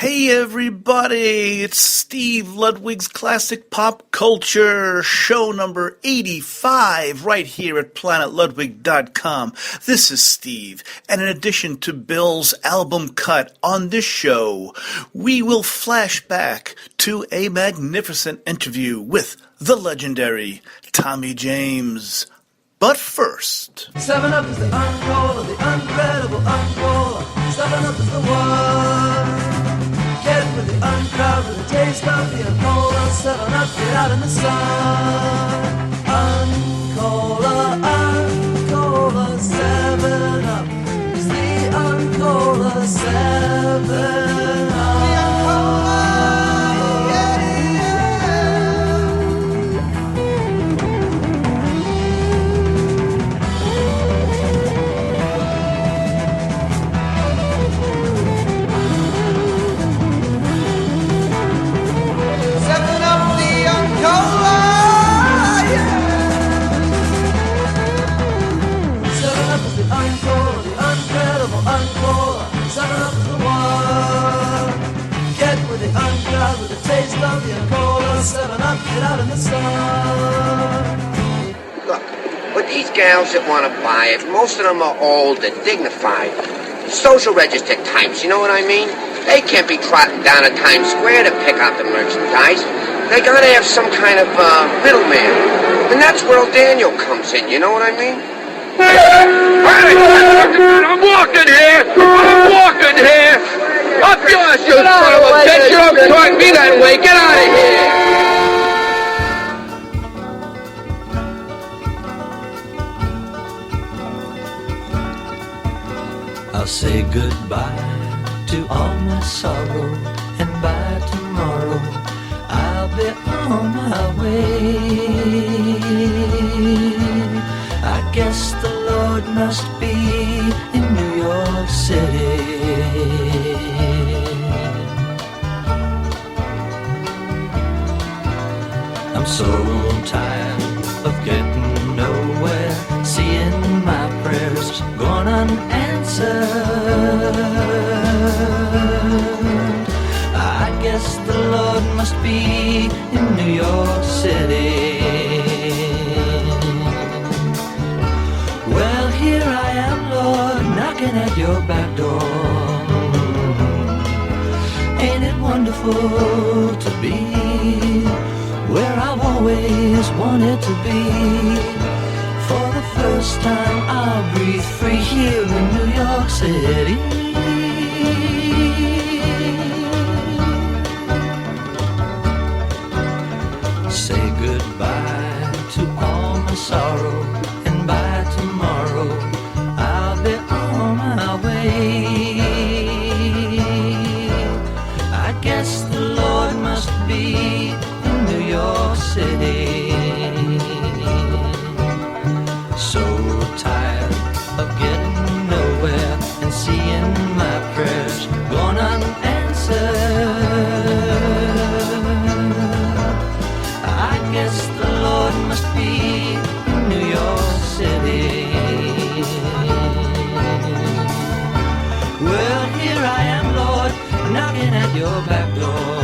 Hey everybody, it's Steve Ludwig's Classic Pop Culture, show number 85, right here at PlanetLudwig.com. This is Steve, and in addition to Bill's album cut on this show, we will flash back to a magnificent interview with the legendary Tommy James. But first... 7-Up is the uncola, the incredible uncola. 7-Up is the one. Get with the uncrowd, with the taste of the uncola. 7-Up, get out in the sun. Uncola, uncola, 7-Up is the uncola, 7-Up. With the taste of the cola, 7-Up, get out in the sun. Look, with these gals that want to buy it, most of them are old and dignified. Social register types, you know what I mean? They can't be trotting down to Times Square to pick out the merchandise. They gotta have some kind of middleman. And that's where old Daniel comes in, you know what I mean? Hey, I'm walking here! I'm walking here! Up yours, you son of a bitch! You don't talk me that way! Get out of here! I'll say goodbye to all my sorrow, and by tomorrow I'll be on my way. I guess the Lord must be in New York City. I'm so tired of getting nowhere, seeing my prayers gone unanswered. I guess the Lord must be in New York City. Well, here I am, Lord, knocking at your back door. Ain't it wonderful to be where I've always wanted to be? For the first time I'll breathe free here in New York City. Say goodbye to all my sorrow, and by tomorrow I'll be on my way. I guess the Lord must be in New York City. So tired of getting nowhere and seeing my prayers gone unanswered. I guess the Lord must be in New York City. Well, here I am, Lord, knocking at your back door.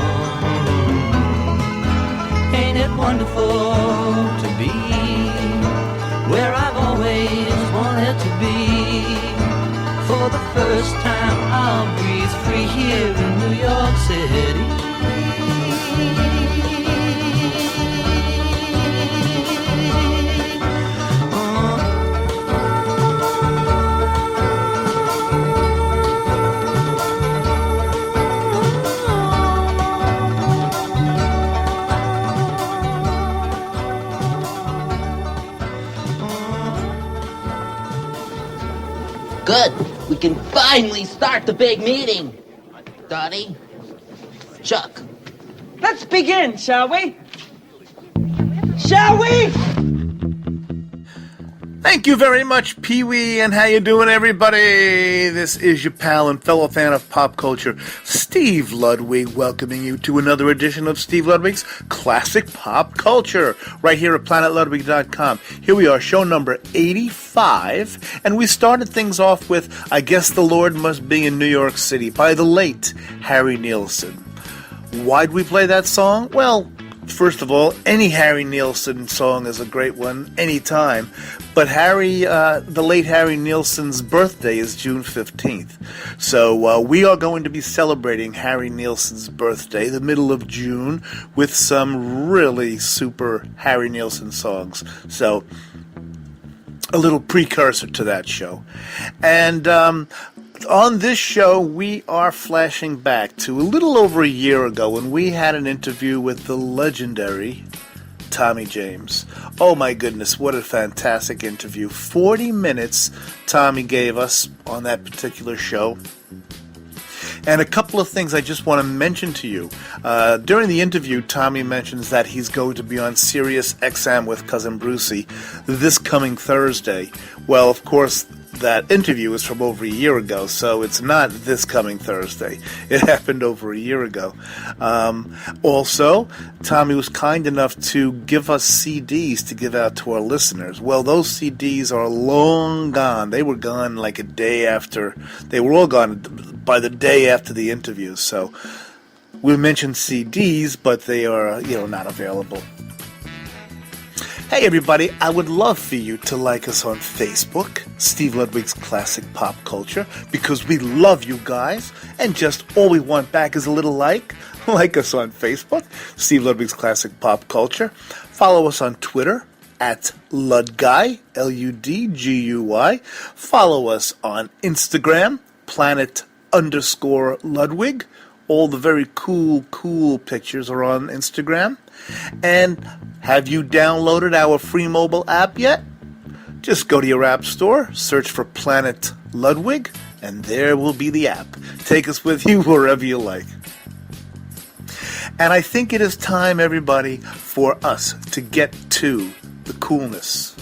Ain't it wonderful to be where I've always wanted to be? For the first time I'll breathe free here in New York City. Good. We can finally start the big meeting. Dottie? Chuck? Let's begin, shall we? Shall we? Thank you very much, Pee-wee, and how you doing, everybody? This is your pal and fellow fan of pop culture, Steve Ludwig, welcoming you to another edition of Steve Ludwig's Classic Pop Culture, right here at PlanetLudwig.com. Here we are, show number 85, and we started things off with I Guess the Lord Must Be in New York City by the late Harry Nilsson. Why'd we play that song? Well, first of all, any Harry Nilsson song is a great one, anytime. But the late Harry Nilsson's birthday is June 15th. So we are going to be celebrating Harry Nilsson's birthday, the middle of June, with some really super Harry Nilsson songs. So, a little precursor to that show. And on this show, we are flashing back to a little over a year ago when we had an interview with the legendary Tommy James. Oh my goodness, what a fantastic interview. 40 minutes Tommy gave us on that particular show. And a couple of things I just want to mention to you. During the interview, Tommy mentions that he's going to be on Sirius XM with Cousin Brucey this coming Thursday. Well, of course, that interview is from over a year ago, so it's not this coming Thursday. It happened over a year ago. Also, Tommy was kind enough to give us CDs to give out to our listeners. Well, those CDs are long gone. They were gone like a day after. They were all gone by the day after the interview. So we mentioned CDs, but they are, not available. Hey everybody, I would love for you to like us on Facebook, Steve Ludwig's Classic Pop Culture, because we love you guys, and just all we want back is a little like. Like us on Facebook, Steve Ludwig's Classic Pop Culture. Follow us on Twitter, at Ludguy, Ludgui. Follow us on Instagram, Planet_Ludwig. All the very cool pictures are on Instagram. And have you downloaded our free mobile app yet? Just go to your app store, search for Planet Ludwig, and there will be the app. Take us with you wherever you like. And I think it is time, everybody, for us to get to the coolness.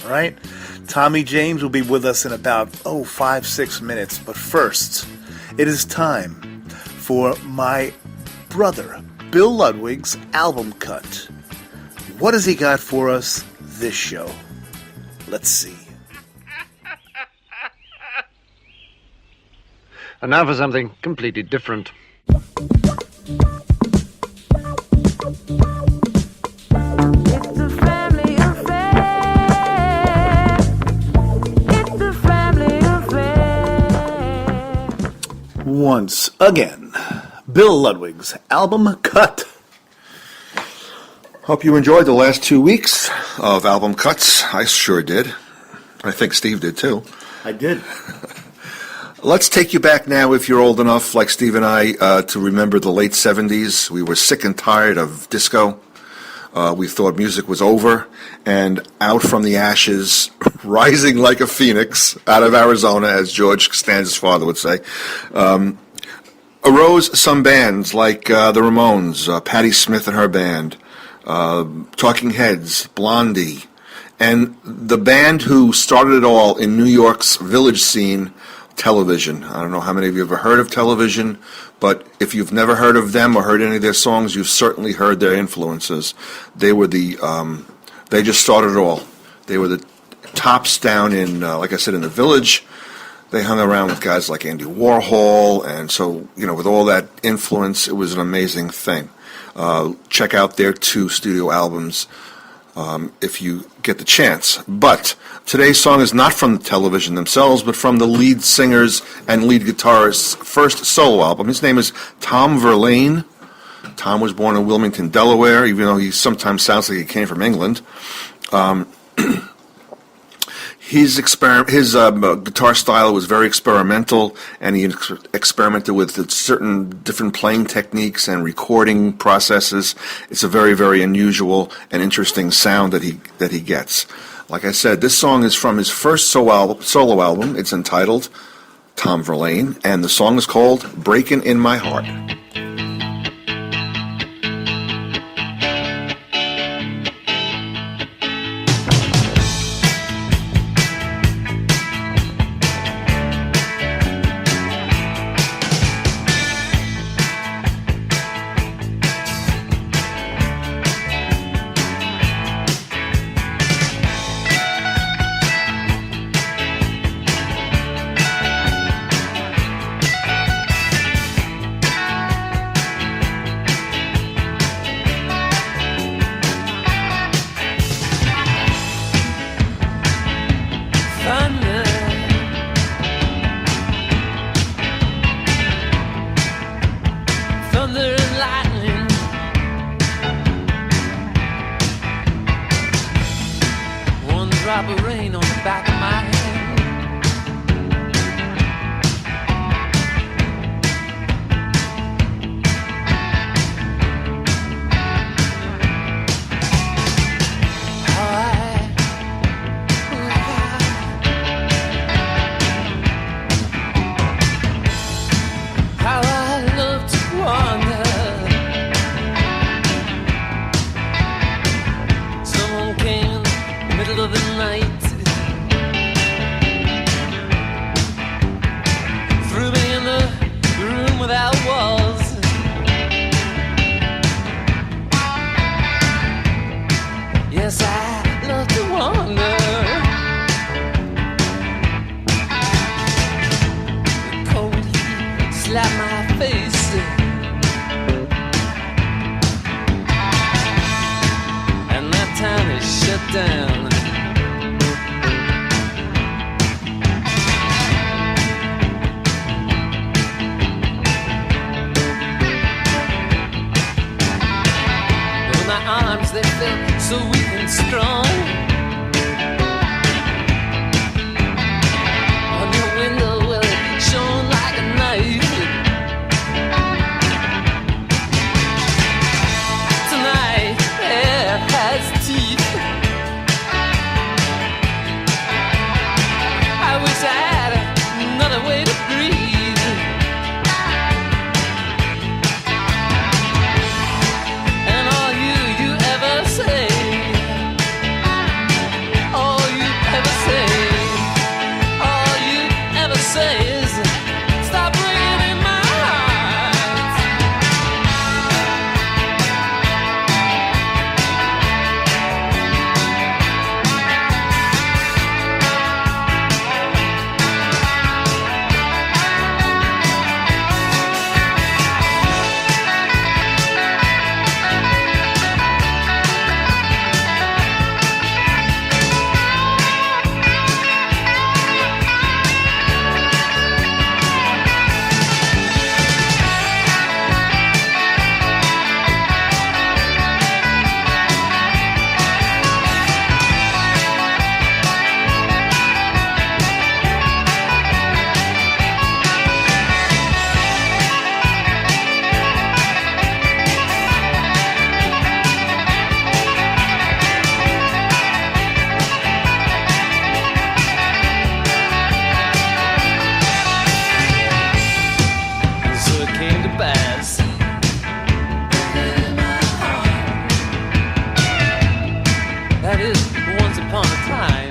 All right? Tommy James will be with us in about, 5-6 minutes. But first, it is time for my brother, Bill Ludwig's album cut. What has he got for us this show? Let's see. And now for something completely different. Once again, Bill Ludwig's album cut. Hope you enjoyed the last 2 weeks of album cuts. I sure did. I think Steve did too. I did. Let's take you back now, if you're old enough, like Steve and I, to remember the late 70s. We were sick and tired of disco. We thought music was over, and out from the ashes, rising like a phoenix out of Arizona, as George Costanza's father would say, arose some bands like the Ramones, Patti Smith and her band, Talking Heads, Blondie, and the band who started it all in New York's village scene, Television. I don't know how many of you have ever heard of Television, but if you've never heard of them or heard any of their songs, you've certainly heard their influences. They were they just started it all. They were the tops down in, like I said, in the village. They hung around with guys like Andy Warhol, and so, with all that influence, it was an amazing thing. Check out their 2 studio albums if you get the chance. But today's song is not from the Television themselves, but from the lead singer's and lead guitarist's first solo album. His name is Tom Verlaine. Tom was born in Wilmington, Delaware, even though he sometimes sounds like he came from England. His guitar style was very experimental, and he experimented with certain different playing techniques and recording processes. It's a very, very unusual and interesting sound that he gets. Like I said, this song is from his first solo album. It's entitled Tom Verlaine, and the song is called Breakin' in My Heart. face. And that town is shut down. With my arms, they felt so weak and strong. On your window, well, it shone like a knife. Tonight, air has teeth. I wish I had another way to breathe. And all you ever say, all you ever say, all you ever say is stop ringing in my heart. So it came to pass. That is, once upon a time,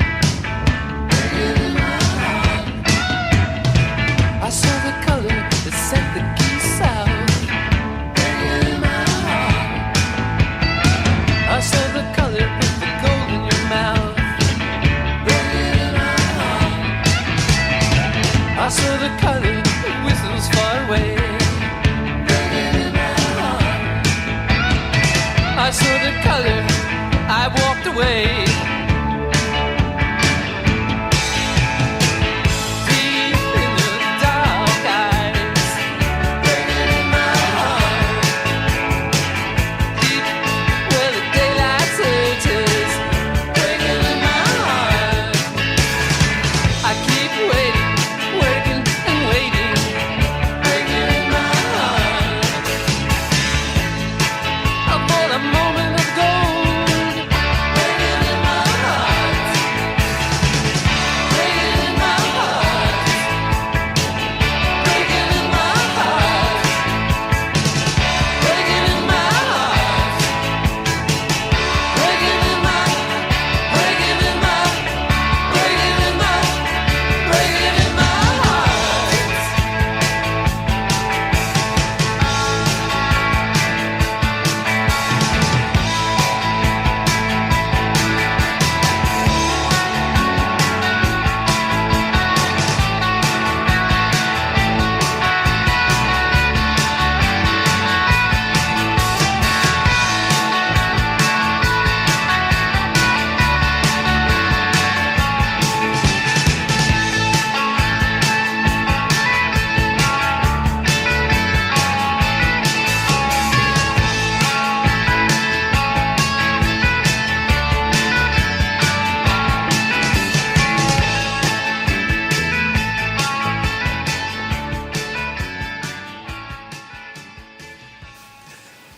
I saw the color that sent the geese south. I saw the color with the gold in your mouth. I saw the color that whistles far away. I saw the color, I walked away. Deep in the dark eyes, deep where the daylight searches, breaking in my heart. I keep waiting, working and waiting, breaking in my heart. For the moment of gold, breaking in my heart, breaking in my heart, breaking in my heart, breaking in my heart, breaking in my, breaking in my, breaking in my, breaking in my heart.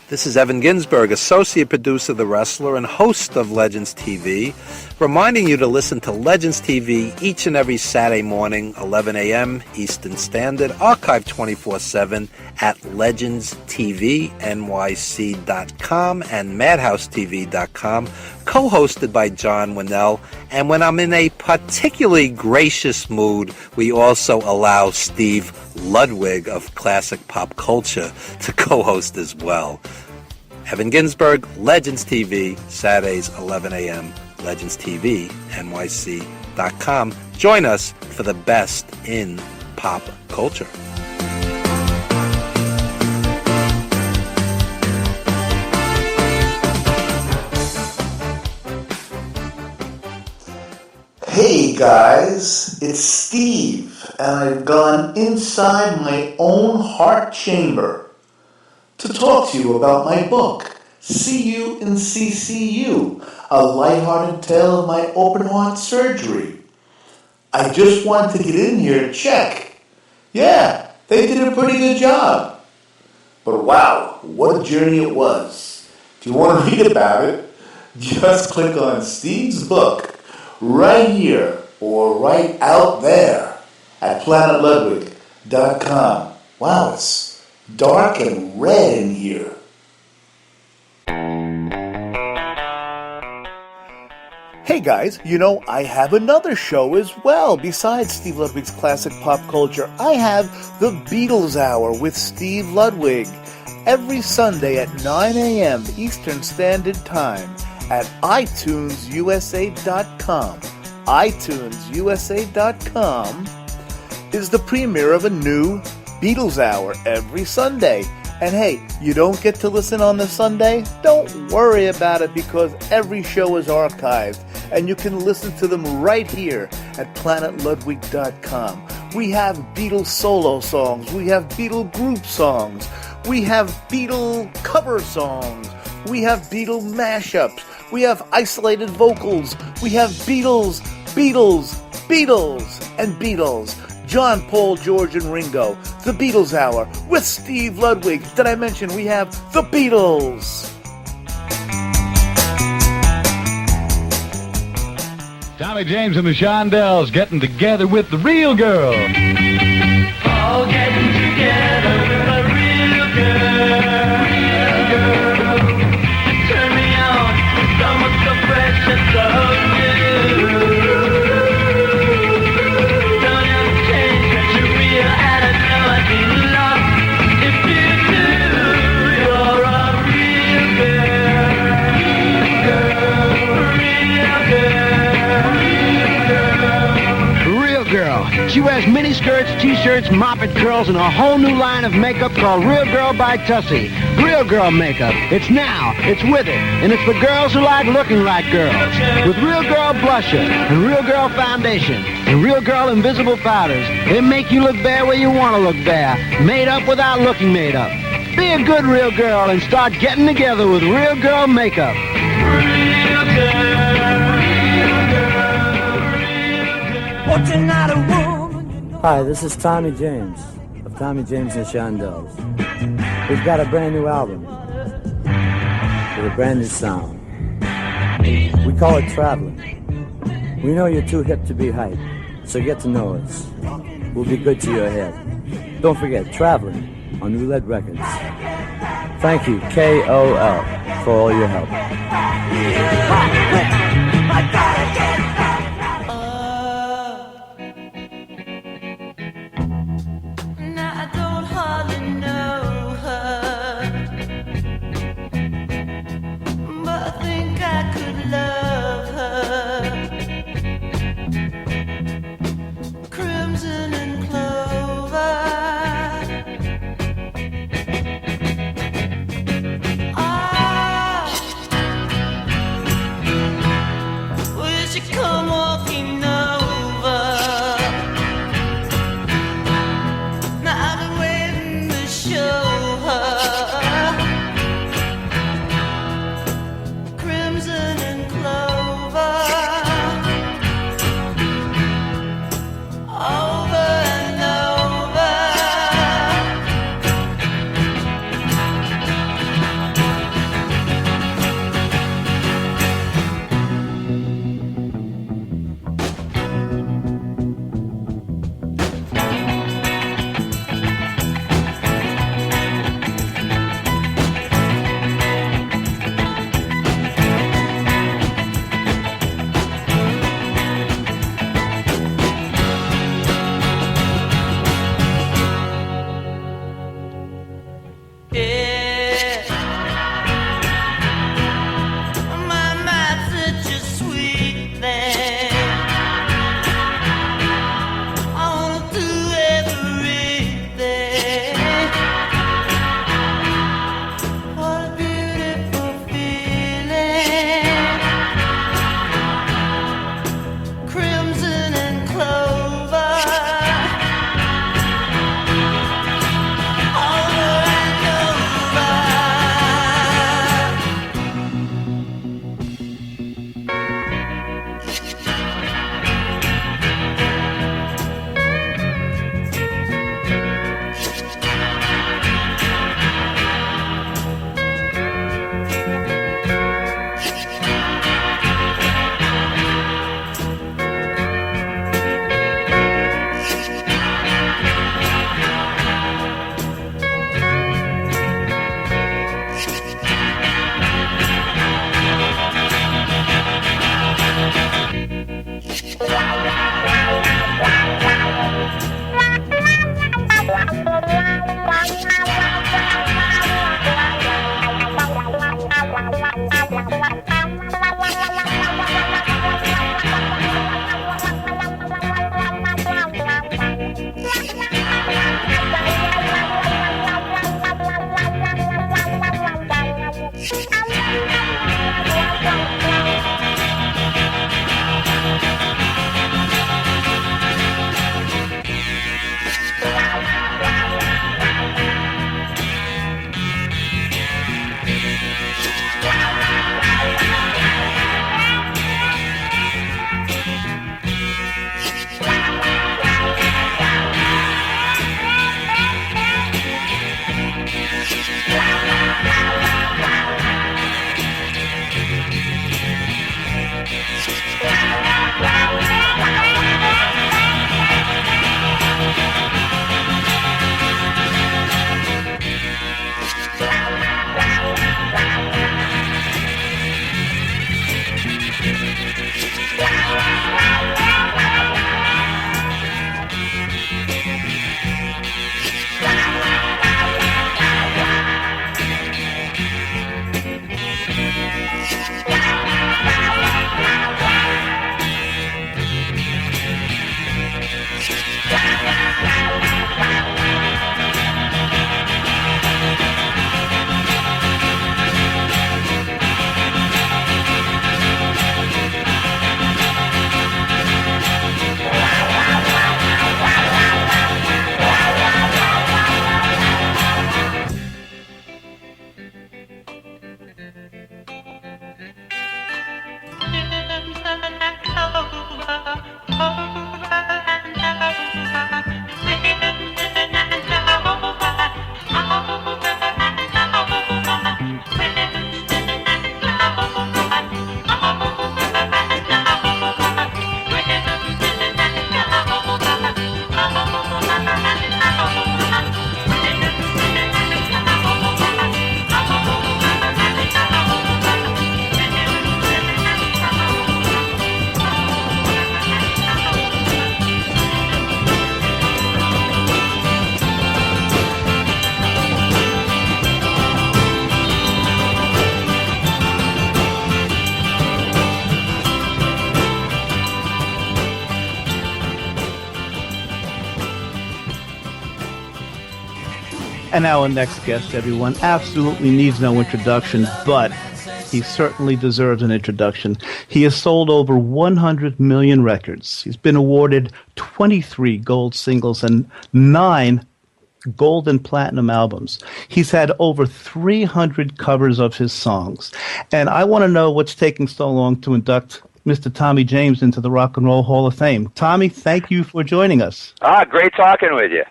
This is Evan Ginsberg, associate producer of The Wrestler and host of Legends TV, reminding you to listen to Legends TV each and every Saturday morning, 11 a.m. Eastern Standard, archived 24/7 at legendstvnyc.com and madhousetv.com, co-hosted by John Winnell. And when I'm in a particularly gracious mood, we also allow Steve Ludwig of Classic Pop Culture to co-host as well. Evan Ginsberg, Legends TV, Saturdays, 11 a.m., legendstvnyc.com. Join us for the best in pop culture. Hey guys, it's Steve, and I've gone inside my own heart chamber to talk to you about my book, See You in CCU, a lighthearted tale of my open heart surgery. I just wanted to get in here to check. Yeah, they did a pretty good job. But wow, what a journey it was. If you want to read about it, just click on Steve's book right here or right out there at planetludwig.com. Wow, it's dark and red in here. Hey guys, I have another show as well. Besides Steve Ludwig's Classic Pop Culture, I have the Beatles Hour with Steve Ludwig every Sunday at 9 a.m. Eastern Standard Time at iTunesUSA.com. iTunesUSA.com is the premiere of a new Beatles Hour every Sunday. And hey, you don't get to listen on the Sunday? Don't worry about it, because every show is archived and you can listen to them right here at planetludwig.com. We have Beatles solo songs, we have Beatle group songs, we have Beatle cover songs, we have Beatle mashups, we have isolated vocals, we have Beatles, and Beatles. John, Paul, George, and Ringo. The Beatles Hour with Steve Ludwig. Did I mention we have the Beatles? Tommy James and the Shondells getting together with the real girl. All getting together with a real girl. Real girl. Turn me on with someone so fresh and so new. Don't ever change, 'cause you're real, and I know I'd be lost if you do. You're a real girl. Real girl. She wears mini skirts, t-shirts, moppet curls, and a whole new line of makeup called Real Girl by Tussie. Real Girl makeup. It's now, it's with it, and it's for girls who like looking like girls. With Real Girl blusher, and Real Girl foundation, and Real Girl invisible powders, they make you look bare where you want to look bare, made up without looking made up. Be a good real girl and start getting together with Real Girl makeup. Hi, this is Tommy James of Tommy James and the Shondells. We've got a brand new album with a brand new sound. We call it Traveling. We know you're too hip to be hype, so get to know us. We'll be good to your head. Don't forget, Traveling on New Lead Records. Thank you, KOL, for all your help. And our next guest, everyone, absolutely needs no introduction, but he certainly deserves an introduction. He has sold over 100 million records. He's been awarded 23 gold singles and 9 gold and platinum albums. He's had over 300 covers of his songs. And I want to know what's taking so long to induct Mr. Tommy James into the Rock and Roll Hall of Fame. Tommy, thank you for joining us. Great talking with you.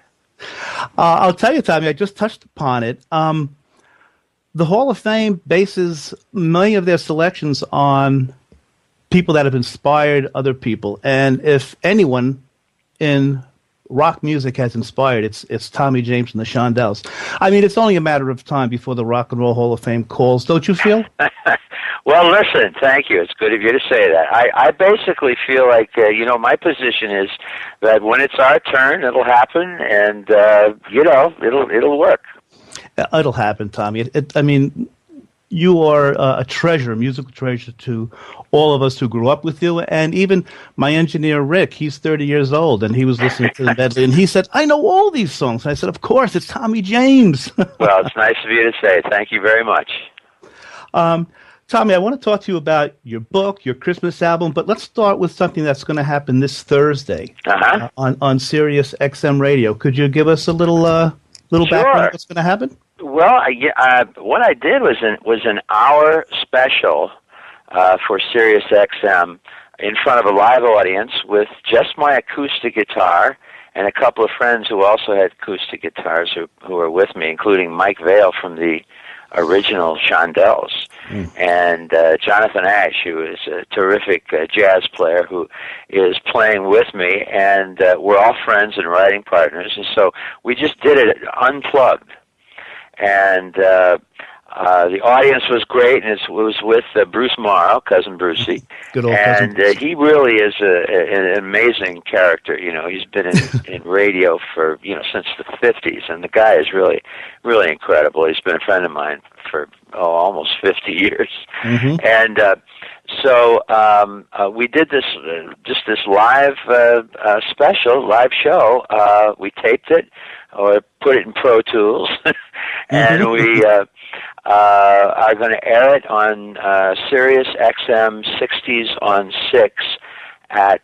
I'll tell you, Tommy, I just touched upon it. The Hall of Fame bases many of their selections on people that have inspired other people. And if anyone in rock music has inspired, it's Tommy James and the Shondells. I mean, it's only a matter of time before the Rock and Roll Hall of Fame calls, don't you feel? Well, listen, thank you. It's good of you to say that. I basically feel like, my position is that when it's our turn, it'll happen, and, it'll work. It'll happen, Tommy. I mean, you are a treasure, a musical treasure to all of us who grew up with you, and even my engineer, Rick, he's 30 years old, and he was listening to the medley, and he said, I know all these songs. And I said, of course, it's Tommy James. Well, it's nice of you to say. Thank you very much. Tommy, I want to talk to you about your book, your Christmas album, but let's start with something that's going to happen this Thursday on Sirius XM Radio. Could you give us a little background of what's going to happen? Well, what I did was an hour special for Sirius XM in front of a live audience with just my acoustic guitar and a couple of friends who also had acoustic guitars who were with me, including Mike Vale from the original Shondells, and Jonathan Ash, who is a terrific jazz player who is playing with me, and we're all friends and writing partners, and so we just did it unplugged. And the audience was great, and it was with Bruce Morrow, Cousin Brucey. Good old and Cousin. He really is an amazing character. He's been in radio for since the 50s, and the guy is really, really incredible. He's been a friend of mine for almost 50 years. Mm-hmm. And so we did this live special, live show. We taped it or put it in Pro Tools, and we are going to air it on Sirius XM 60s on 6 at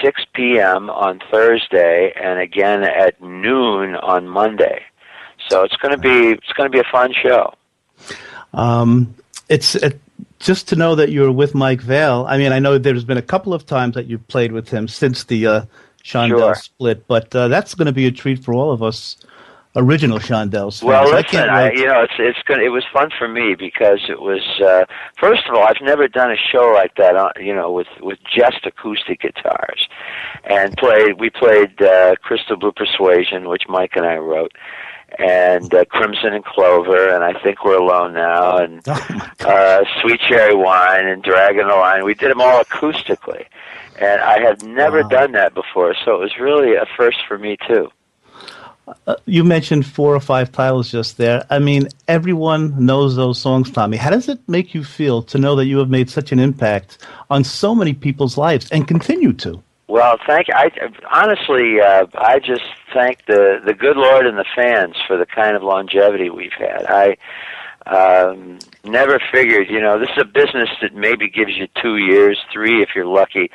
6 p.m. on Thursday, and again at noon on Monday. So it's going to be a fun show. It's just to know that you're with Mike Vale. I mean, I know there's been a couple of times that you've played with him since the Shondell split, but that's going to be a treat for all of us original Shondells fans. Well, listen, it was fun for me because it was first of all, I've never done a show like that, with just acoustic guitars, and we played Crystal Blue Persuasion, which Mike and I wrote, and Crimson and Clover, and I Think We're Alone Now, and Sweet Cherry Wine, and Dragging the Line. We did them all acoustically, and I had never done that before, so it was really a first for me too. You mentioned 4 or 5 titles just there. I mean, everyone knows those songs, Tommy. How does it make you feel to know that you have made such an impact on so many people's lives and continue to? Well, thank you. I just thank the good Lord and the fans for the kind of longevity we've had. I never figured, this is a business that maybe gives you 2 years, 3 if you're lucky,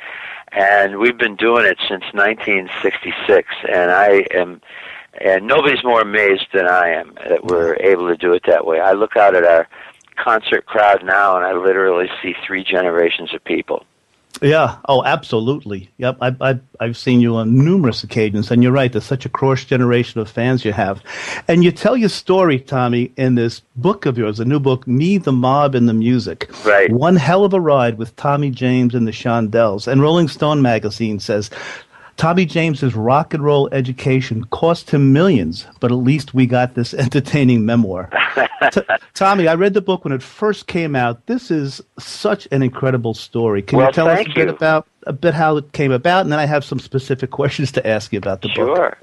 and we've been doing it since 1966, and nobody's more amazed than I am that we're able to do it that way. I look out at our concert crowd now, and I literally see 3 generations of people. Yeah. Oh, absolutely. Yep. I've seen you on numerous occasions, and you're right. There's such a cross generation of fans you have, and you tell your story, Tommy, in this book of yours, a new book, Me, the Mob, and the Music. Right. One hell of a ride with Tommy James and the Shondells. And Rolling Stone magazine says, Tommy James's rock and roll education cost him millions, but at least we got this entertaining memoir. Tommy, I read the book when it first came out. This is such an incredible story. Can you tell us a bit how it came about? And then I have some specific questions to ask you about the book. Sure.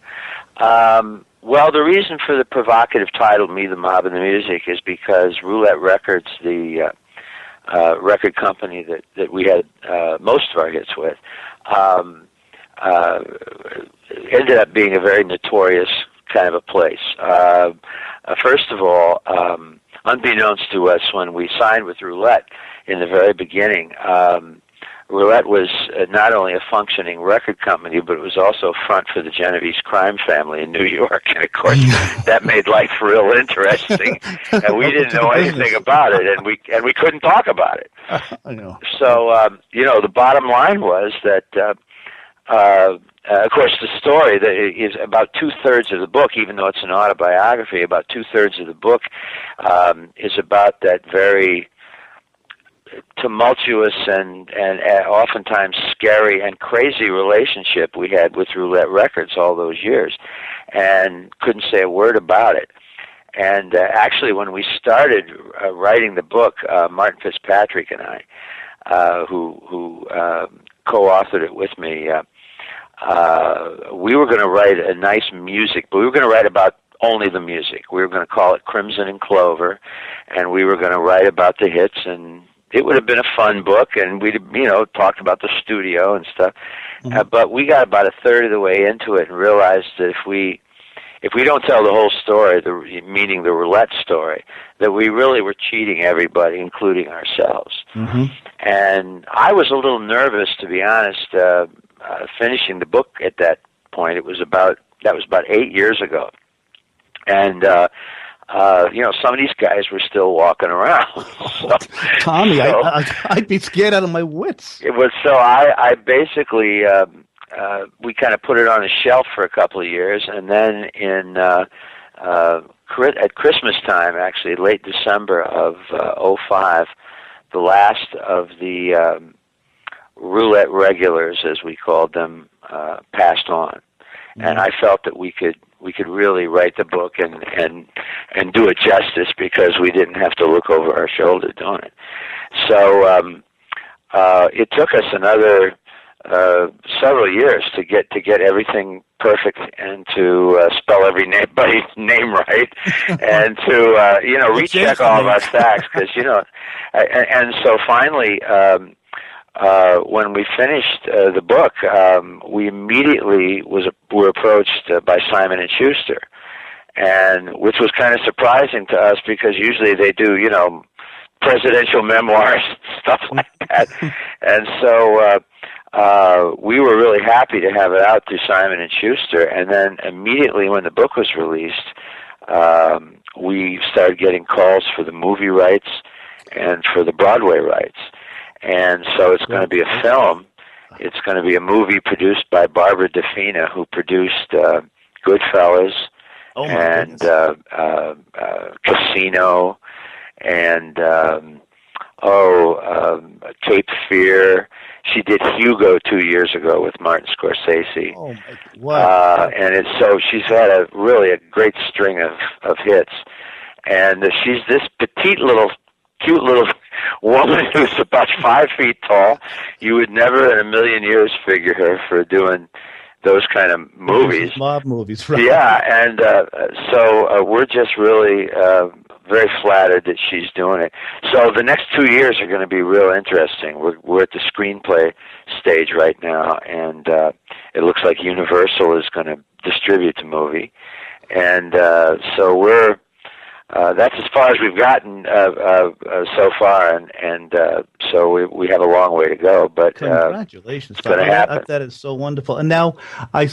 Well, the reason for the provocative title, Me, the Mob, and the Music, is because Roulette Records, the record company that we had most of our hits with, ended up being a very notorious kind of a place. First of all, unbeknownst to us, when we signed with Roulette in the very beginning, Roulette was not only a functioning record company, but it was also front for the Genovese crime family in New York. And of course, that made life real interesting. And we didn't know anything about it, and we couldn't talk about it. I know. So, the bottom line was that, of course, the story that is about 2/3 of the book, even though it's an autobiography, about 2/3 of the book is about that very tumultuous and oftentimes scary and crazy relationship we had with Roulette Records all those years, and couldn't say a word about it. And actually, when we started writing the book, Martin Fitzpatrick and I, who co-authored it with me, we were going to write a nice music, but we were going to write about only the music. We were going to call it Crimson and Clover, and we were going to write about the hits, and it would have been a fun book, and we'd, talked about the studio and stuff. But we got about 1/3 of the way into it and realized that if we don't tell the whole story, meaning the Roulette story, that we really were cheating everybody, including ourselves. And I was a little nervous, to be honest, finishing the book at that point. That was about 8 years ago. And some of these guys were still walking around. Tommy, I'd be scared out of my wits. It was so. I basically we kind of put it on a shelf for a couple of years, and then at Christmas time, actually late December of 2005, the last of the Roulette regulars, as we called them, passed on, and I felt that we could really write the book and do it justice because we didn't have to look over our shoulder doing it. So it took us another several years to get everything perfect and to spell everybody's name right and to recheck all of our facts because and so finally. When we finished the book, we immediately were approached by Simon & Schuster, and which was kind of surprising to us because usually they do, presidential memoirs, stuff like that. And so we were really happy to have it out through Simon & Schuster, and then immediately when the book was released, we started getting calls for the movie rights and for the Broadway rights. And so it's going to be a film. It's going to be a movie produced by Barbara DeFina, who produced Goodfellas and Casino and Cape Fear. She did Hugo 2 years ago with Martin Scorsese. Oh, wow. And she's had a great string of hits. And she's this petite cute little woman who's about 5 feet tall. You would never in a million years figure her for doing those kind of movies. Mob movies, right? Yeah, and so we're just really very flattered that she's doing it. So the next 2 years are going to be real interesting. We're at the screenplay stage right now, and it looks like Universal is going to distribute the movie. And so we're that's as far as we've gotten so far, and so we have a long way to go. But congratulations! It's going to happen. That is so wonderful. And now, I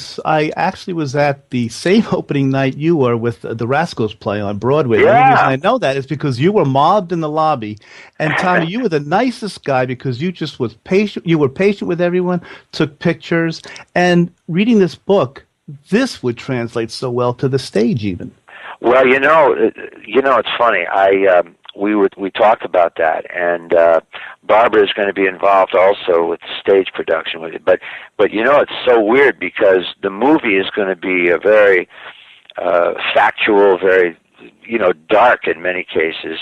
actually was at the same opening night you were with the Rascals play on Broadway. Yeah. The only reason I know that is because you were mobbed in the lobby, and Tommy, you were the nicest guy because you just was patient. You were patient with everyone, took pictures, and reading this book, this would translate so well to the stage, even. Well, it's funny. We talked about that, and Barbara is going to be involved also with stage production with it. But it's so weird because the movie is going to be a very factual, very dark in many cases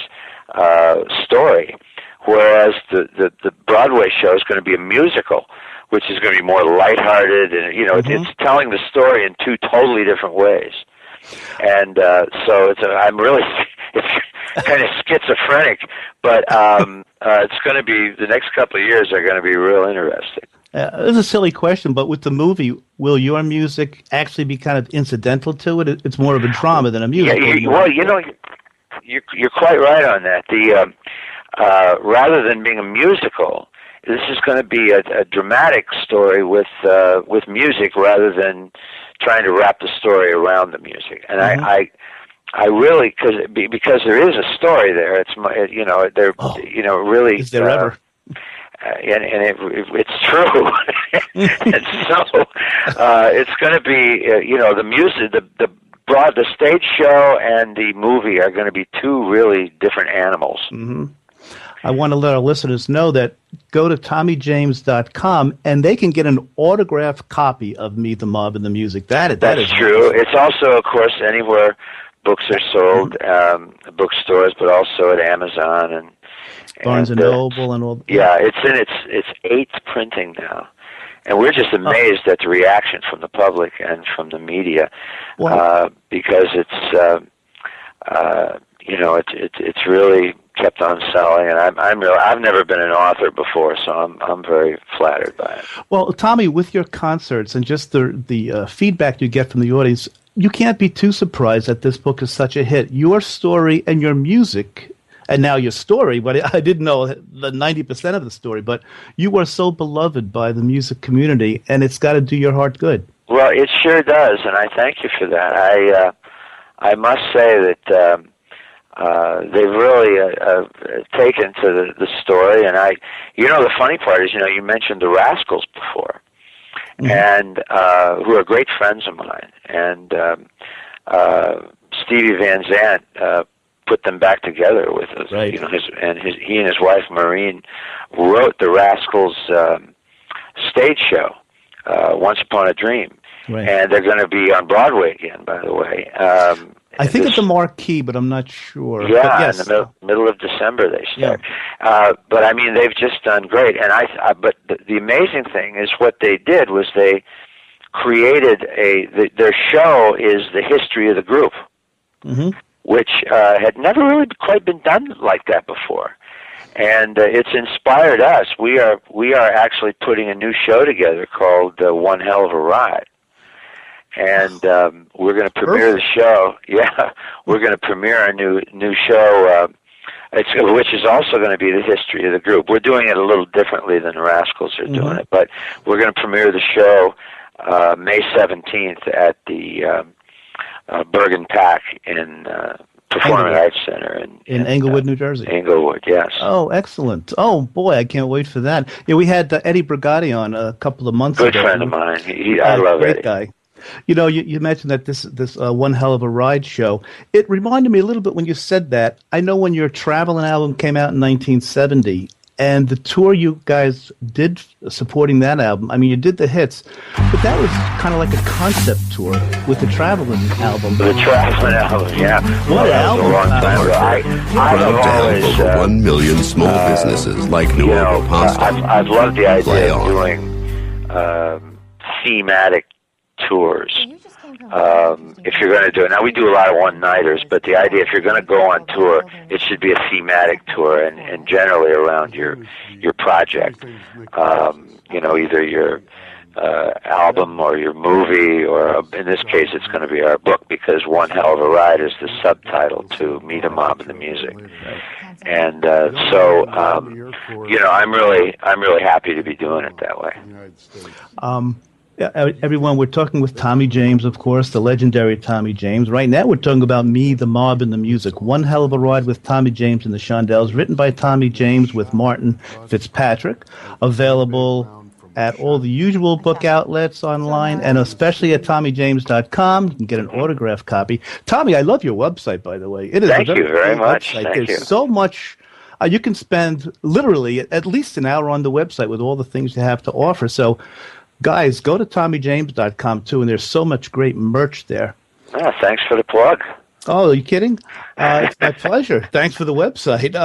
story, whereas the Broadway show is going to be a musical, which is going to be more lighthearted, and it's telling the story in two totally different ways. And so it's kind of schizophrenic, but it's going to be, the next couple of years are going to be real interesting. It's a silly question, but with the movie, will your music actually be kind of incidental to it? It's more of a drama than a musical. Well, you're quite right on that. Rather than being a musical, this is going to be a dramatic story with music rather than trying to wrap the story around the music. And I really, because there is a story there. It's really. Is there ever? And it's true. And so it's going to be the music, the stage show and the movie are going to be two really different animals. Mm-hmm. I want to let our listeners know that go to TommyJames.com and they can get an autographed copy of Meet the Mob and the Music. That's true. It's also, of course, anywhere books are sold, bookstores, but also at Amazon and Barnes and Noble and all. Yeah, it's in its eighth printing now, and we're just amazed at the reaction from the public and from the media, because it's really kept on selling, and I've never been an author before, so I'm very flattered by it. Well, Tommy, with your concerts and just the feedback you get from the audience, you can't be too surprised that this book is such a hit. Your story and your music. And now your story, but I didn't know the 90% of the story, but you are so beloved by the music community, and it's got to do your heart good. Well, it sure does, and I thank you for that. I must say that they've really taken to the story, and the funny part is, you mentioned the Rascals before, and who are great friends of mine, and Stevie Van Zandt put them back together with us. Right. He and his wife Maureen wrote the Rascals stage show, Once Upon a Dream, and they're going to be on Broadway again. By the way, I think it's a marquee, but I'm not sure. Yeah, but yes. In the middle of December they start. Yeah. But I mean, they've just done great. And but the amazing thing is what they did was they created their show is the history of the group. Mm-hmm. Which had never really quite been done like that before, and it's inspired us. We are actually putting a new show together called One Hell of a Ride, and we're going to premiere the show. Yeah, we're going to premiere our new show, which is also going to be the history of the group. We're doing it a little differently than the Rascals are doing it, but we're going to premiere the show May 17th at the Bergen Pack in Performing Arts Center in Englewood, New Jersey. Englewood, yes. Oh, excellent! Oh boy, I can't wait for that. Yeah, we had Eddie Brigatti on a couple of months ago. Good friend of mine. I love Eddie. Great guy. You mentioned that this One Hell of a Ride show. It reminded me a little bit when you said that. I know when your Traveling album came out in 1970. And the tour you guys did supporting that album, I mean, you did the hits, but that was kind of like a concept tour with the Traveling album. The Traveling album, yeah. What album? A long time ago. Proud to help over 1 million small businesses like Nuovo Pasta. I've loved the idea of doing thematic tours. If you're going to do it, now we do a lot of one-nighters, but the idea, if you're going to go on tour, it should be a thematic tour, and generally around your project. Either your album or your movie, or in this case, it's going to be our book, because One Hell of a Ride is the subtitle to Meet a Mob and the Music. And I'm really happy to be doing it that way. Everyone, we're talking with Tommy James, of course, the legendary Tommy James. Right now, we're talking about Me, the Mob, and the Music. One Hell of a Ride with Tommy James and the Shondells, written by Tommy James with Martin Fitzpatrick. Available at all the usual book outlets online, and especially at TommyJames.com. You can get an autographed copy. Tommy, I love your website, by the way. It is Thank you very much. There's so much. You can spend literally at least an hour on the website with all the things you have to offer. So, guys, go to TommyJames.com, too, and there's so much great merch there. Oh, thanks for the plug. Oh, are you kidding? It's my pleasure. Thanks for the website.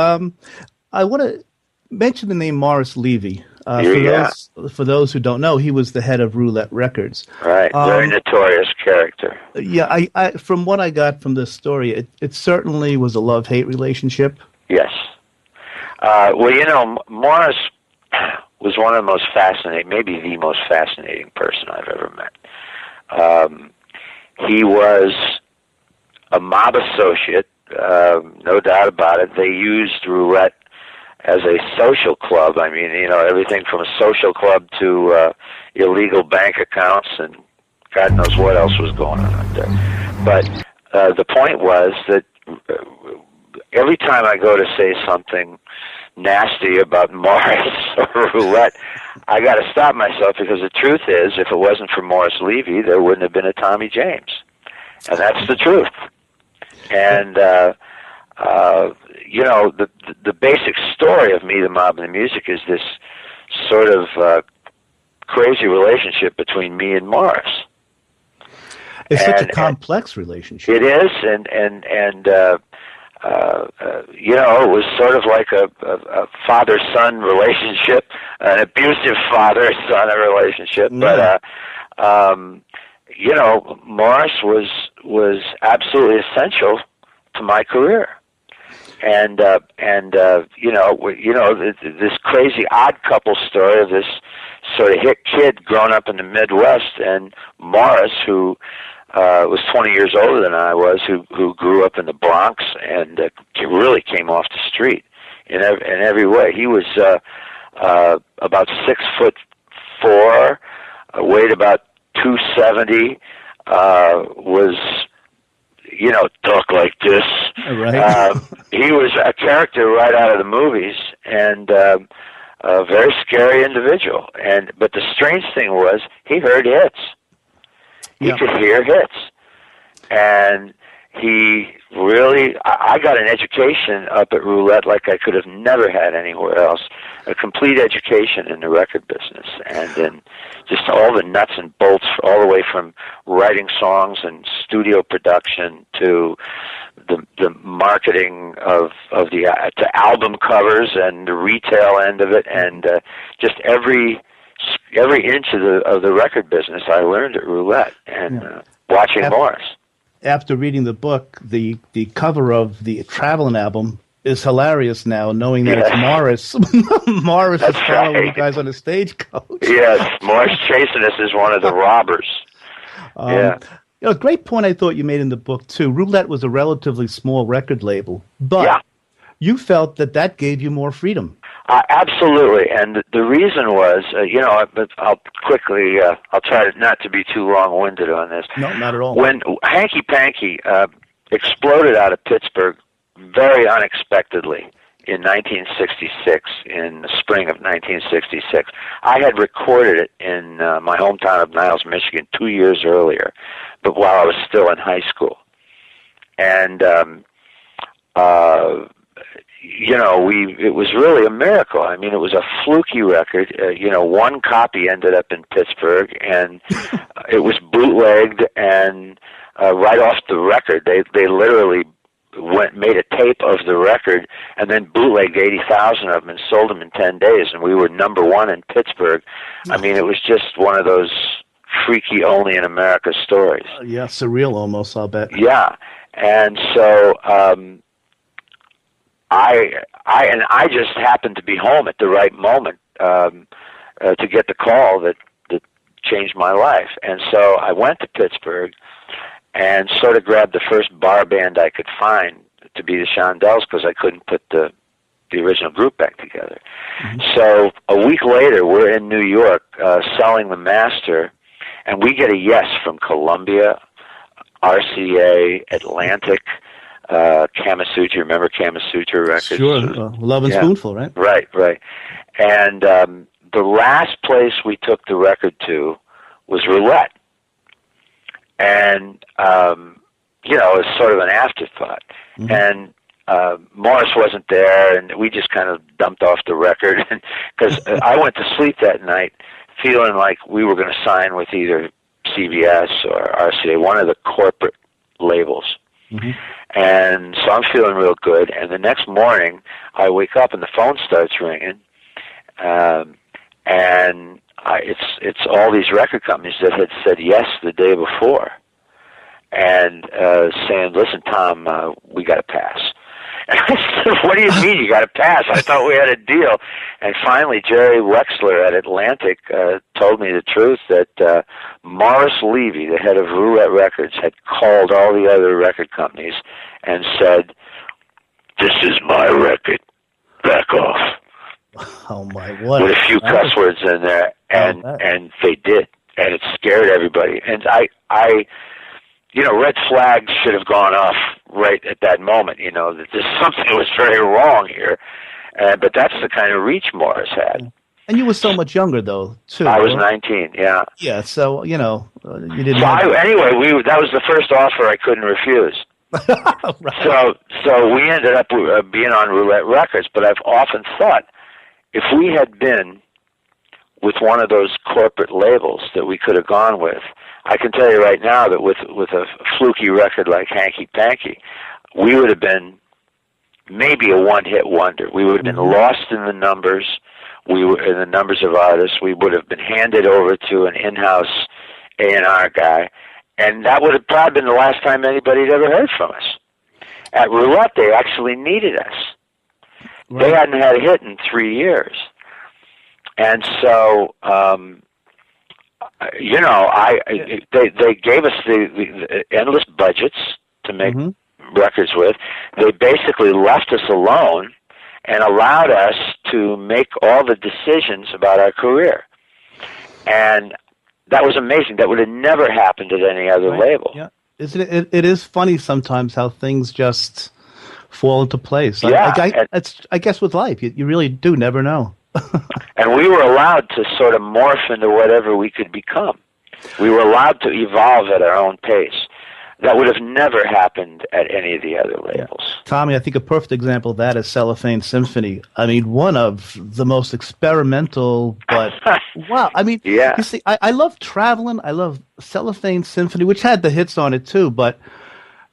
I want to mention the name Morris Levy. For those who don't know, he was the head of Roulette Records. Right, very notorious character. Yeah, I from what I got from this story, it certainly was a love-hate relationship. Yes. Morris was one of the most fascinating, maybe the most fascinating person I've ever met. He was a mob associate, no doubt about it. They used roulette as a social club. I mean, everything from a social club to illegal bank accounts, and God knows what else was going on out there. But the point was that every time I go to say something nasty about Morris or roulette, I got to stop myself, because the truth is, if it wasn't for Morris Levy, there wouldn't have been a Tommy James, and that's the truth. And the basic story of Me, the Mob, and the Music is this sort of crazy relationship between me and Morris. It's such a complex relationship. It is, and it was sort of like a father-son relationship, an abusive father-son relationship. But Morris was absolutely essential to my career, and this crazy odd couple story of this sort of hit kid growing up in the Midwest, and Morris, who was 20 years older than I was, who grew up in the Bronx and really came off the street in every way. He was about 6'4", weighed about 270, was talk like this. Right. He was a character right out of the movies, and a very scary individual. But the strange thing was, he heard hits. He could hear hits. And he really, I got an education up at Roulette like I could have never had anywhere else. A complete education in the record business, and in just all the nuts and bolts, all the way from writing songs and studio production to the marketing of the to album covers and the retail end of it, and just every inch of the record business I learned at Roulette, and watching Morris. After reading the book, the cover of the Traveling album is hilarious now, knowing that it's Morris. Morris is following you guys on a stagecoach. Yes, Morris chasing us as one of the robbers. A great point I thought you made in the book, too. Roulette was a relatively small record label, but you felt that gave you more freedom. Absolutely, and the reason was, I'll quickly, I'll try not to be too long-winded on this. No, not at all. When Hanky Panky exploded out of Pittsburgh very unexpectedly in 1966, in the spring of 1966, I had recorded it in my hometown of Niles, Michigan, 2 years earlier, but while I was still in high school. And it was really a miracle. I mean, it was a fluky record. One copy ended up in Pittsburgh, and it was bootlegged, and right off the record, they literally made a tape of the record, and then bootlegged 80,000 of them and sold them in 10 days, and we were #1 in Pittsburgh. I mean, it was just one of those freaky, only in America stories. Yeah, surreal almost, I'll bet. Yeah, and so I just happened to be home at the right moment to get the call that changed my life. And so I went to Pittsburgh and sort of grabbed the first bar band I could find to be the Shondells, because I couldn't put the original group back together. Mm-hmm. So a week later, we're in New York selling the master, and we get a yes from Columbia, RCA, Atlantic, Kamasutra. Remember Kamasutra Records? Sure, Love and Spoonful, right? Right. And the last place we took the record to was Roulette. And, it was sort of an afterthought. Mm-hmm. And Morris wasn't there, and we just kind of dumped off the record. Because I went to sleep that night feeling like we were going to sign with either CBS or RCA, one of the corporate labels. Mm-hmm. And so I'm feeling real good. And the next morning, I wake up and the phone starts ringing, and it's all these record companies that had said yes the day before, and saying, "Listen, Tom, we got to pass." And I What do you mean you got to pass? I thought we had a deal. And finally, Jerry Wexler at Atlantic told me the truth that Morris Levy, the head of Roulette Records, had called all the other record companies and said, "This is my record. Back off." Oh my! What? With a few cuss words in there, and they did, and it scared everybody. And I, red flags should have gone off right at that moment. That there's something was very wrong here. But that's the kind of reach Morris had. And you were so much younger, though, too. I was 19. Yeah. Yeah. So you didn't. Anyway, that was the first offer I couldn't refuse. Right. So we ended up being on Roulette Records. But I've often thought, if we had been with one of those corporate labels that we could have gone with, I can tell you right now that with a fluky record like Hanky Panky, we would have been maybe a one-hit wonder. We would have been lost in the numbers. We were in the numbers of artists. We would have been handed over to an in-house A&R guy, and that would have probably been the last time anybody had ever heard from us. At Roulette, they actually needed us. Right. They hadn't had a hit in 3 years. And so, they gave us the endless budgets to make records with. They basically left us alone and allowed us to make all the decisions about our career. And that was amazing. That would have never happened at any other label. Yeah. It is funny sometimes how things just fall into place. Yeah, I guess with life, you really do never know. And we were allowed to sort of morph into whatever we could become. We were allowed to evolve at our own pace. That would have never happened at any of the other labels. Yeah. Tommy, I think a perfect example of that is Cellophane Symphony. I mean, one of the most experimental, but wow. I mean, you see, I love Traveling. I love Cellophane Symphony, which had the hits on it too, but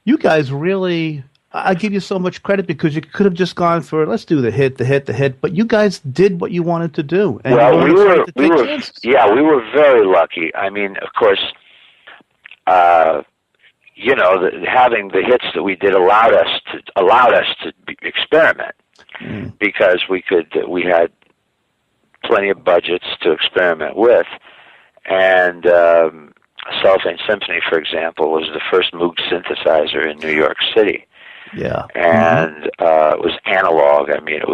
you guys really, I give you so much credit because you could have just gone for, let's do the hit, but you guys did what you wanted to do. And well, we were very lucky. I mean, of course, having the hits that we did allowed us to experiment because we had plenty of budgets to experiment with, and Cellophane Symphony, for example, was the first Moog synthesizer in New York City. Yeah, and it was analog. I mean, it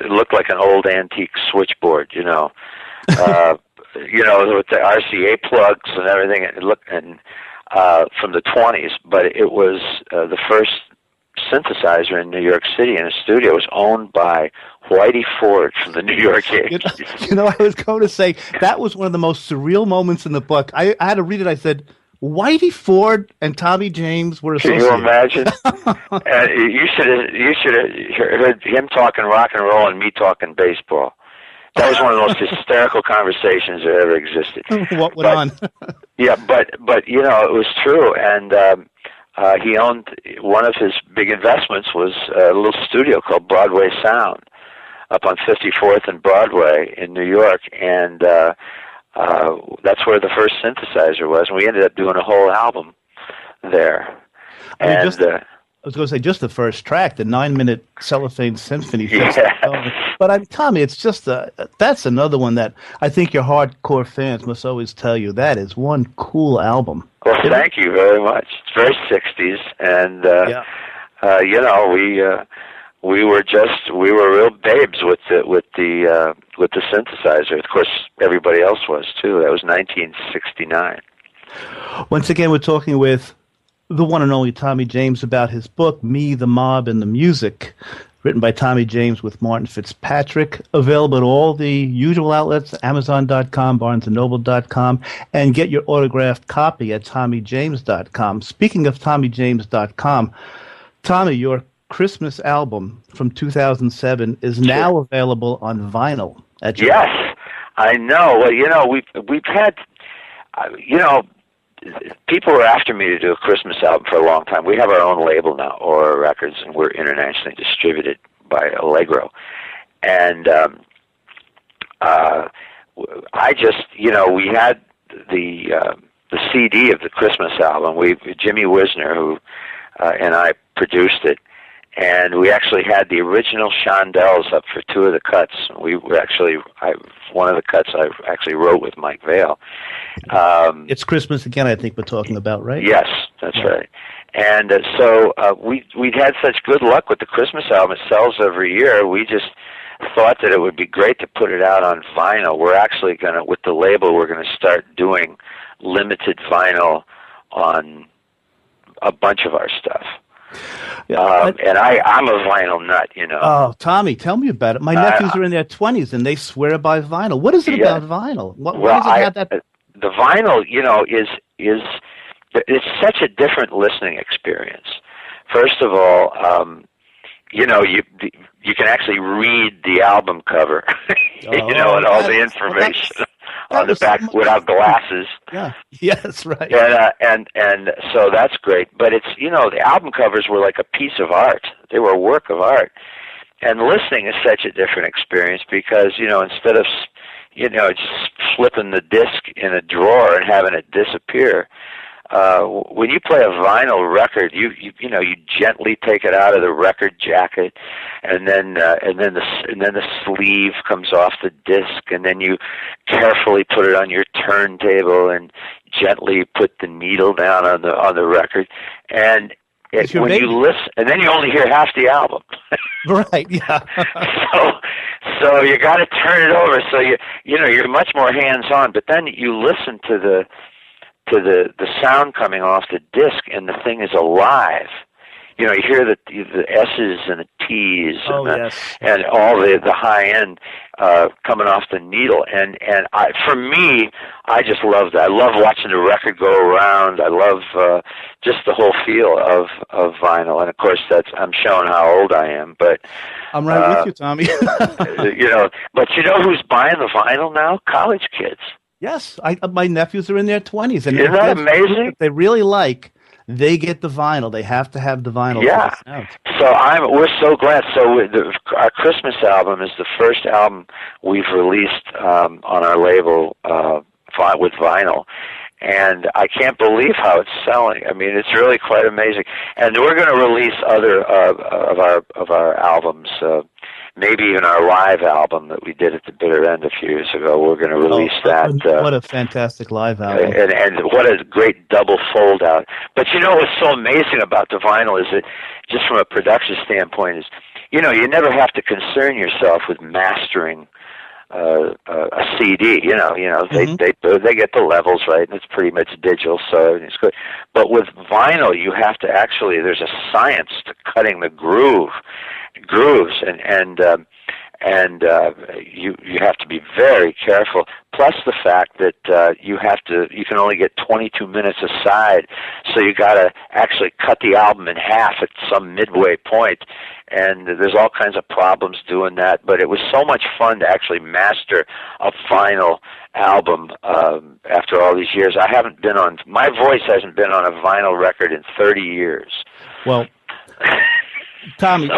looked like an old antique switchboard, with the RCA plugs and everything. It looked from the 20s, but it was the first synthesizer in New York City in a studio. It was owned by Whitey Ford from the New York Yankees. I was going to say that was one of the most surreal moments in the book. I had to read it. I said, Whitey Ford and Tommy James were associated. Can you imagine? You should have heard him talking rock and roll and me talking baseball. That was one of the most hysterical conversations that ever existed. What went on? Yeah, but it was true, and he owned one of his big investments was a little studio called Broadway Sound up on 54th and Broadway in New York, and that's where the first synthesizer was, and we ended up doing a whole album there. I was going to say just the first track, the 9-minute Cellophane Symphony. Yeah. But Tommy, it's just that's another one that I think your hardcore fans must always tell you that is one cool album. Well, thank you very much. It's very 60s, and we were real babes with the synthesizer. Of course, everybody else was too. That was 1969. Once again, we're talking with the one and only Tommy James about his book, Me, the Mob, and the Music, written by Tommy James with Martin Fitzpatrick, available at all the usual outlets, Amazon.com, BarnesandNoble.com, and get your autographed copy at TommyJames.com. Speaking of TommyJames.com, Tommy, your Christmas album from 2007 is now available on vinyl. Yes, I know. Well, we've had, people were after me to do a Christmas album for a long time. We have our own label now, Aura Records, and we're internationally distributed by Allegro. And I just, we had the CD of the Christmas album. Jimmy Wisner, who and I produced it, And we actually had the original Shondells up for two of the cuts. One of the cuts I actually wrote with Mike Vale. It's Christmas again, I think we're talking about, right? Yes, that's right. And so we'd had such good luck with the Christmas album. It sells every year. We just thought that it would be great to put it out on vinyl. We're actually going to, with the label, we're going to start doing limited vinyl on a bunch of our stuff. Yeah, and I'm a vinyl nut, you know. Oh, Tommy, tell me about it. My nephews are in their 20s, and they swear by vinyl. What is it about vinyl? Why does it have that? The vinyl, you know, it's such a different listening experience. First of all, you know, you can actually read the album cover, you know, and all the information on the back without glasses. Yeah, yes, right. And so that's great. But it's, you know, the album covers were like a piece of art. They were a work of art. And listening is such a different experience because, you know, instead of, you know, just flipping the disc in a drawer and having it disappear, when you play a vinyl record, you gently take it out of the record jacket, and then the sleeve comes off the disc, and then you carefully put it on your turntable and gently put the needle down on the record, and when you listen, and then you only hear half the album. Right. Yeah. so you got to turn it over. So you're much more hands on, but then you listen to the sound coming off the disc, and the thing is alive. You know, you hear the S's and the T's and all the high end coming off the needle. And for me, I just love that. I love watching the record go around. I love just the whole feel of vinyl. And of course, I'm showing how old I am. But I'm right with you, Tommy. you know, but you know who's buying the vinyl now? College kids. Yes, my nephews are in their 20s, and isn't that amazing? They really like. They get the vinyl. They have to have the vinyl. Yeah. So we're so glad. So our Christmas album is the first album we've released on our label with vinyl, and I can't believe how it's selling. I mean, it's really quite amazing. And we're going to release other of our albums. Maybe even our live album that we did at the Bitter End a few years ago. We're going to release that. What a fantastic live album. And what a great double fold out. But you know what's so amazing about the vinyl is that, just from a production standpoint, is, you know, you never have to concern yourself with mastering a CD. You know, they get the levels right, and it's pretty much digital, so it's good. But with vinyl, you have to actually, there's a science to cutting the grooves, and you have to be very careful. Plus the fact that you can only get 22 minutes aside, so you got to actually cut the album in half at some midway point, and there's all kinds of problems doing that. But it was so much fun to actually master a vinyl album after all these years. My voice hasn't been on a vinyl record in 30 years. Well, Tommy,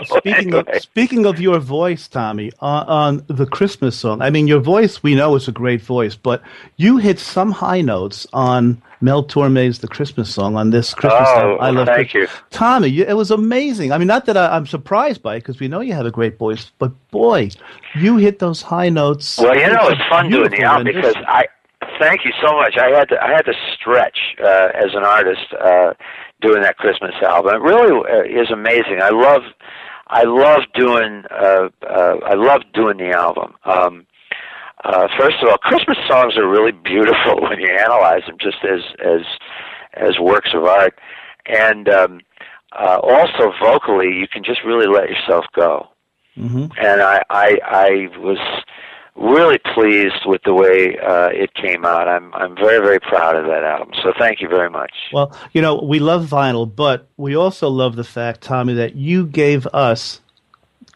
speaking of your voice, Tommy, on the Christmas song, I mean, your voice, we know, is a great voice, but you hit some high notes on Mel Torme's The Christmas Song on this Christmas song. I love thank you. Tommy, it was amazing. I mean, not that I'm surprised by it, because we know you have a great voice, but boy, you hit those high notes. Well, you know, it's fun doing the album because thank you so much. I had to stretch as an artist doing that Christmas album. It really is amazing. I love doing the album. First of all, Christmas songs are really beautiful when you analyze them, just as works of art, and also vocally, you can just really let yourself go. Mm-hmm. And I was really pleased with the way it came out. I'm very, very proud of that album. So thank you very much. Well, you know, we love vinyl, but we also love the fact, Tommy, that you gave us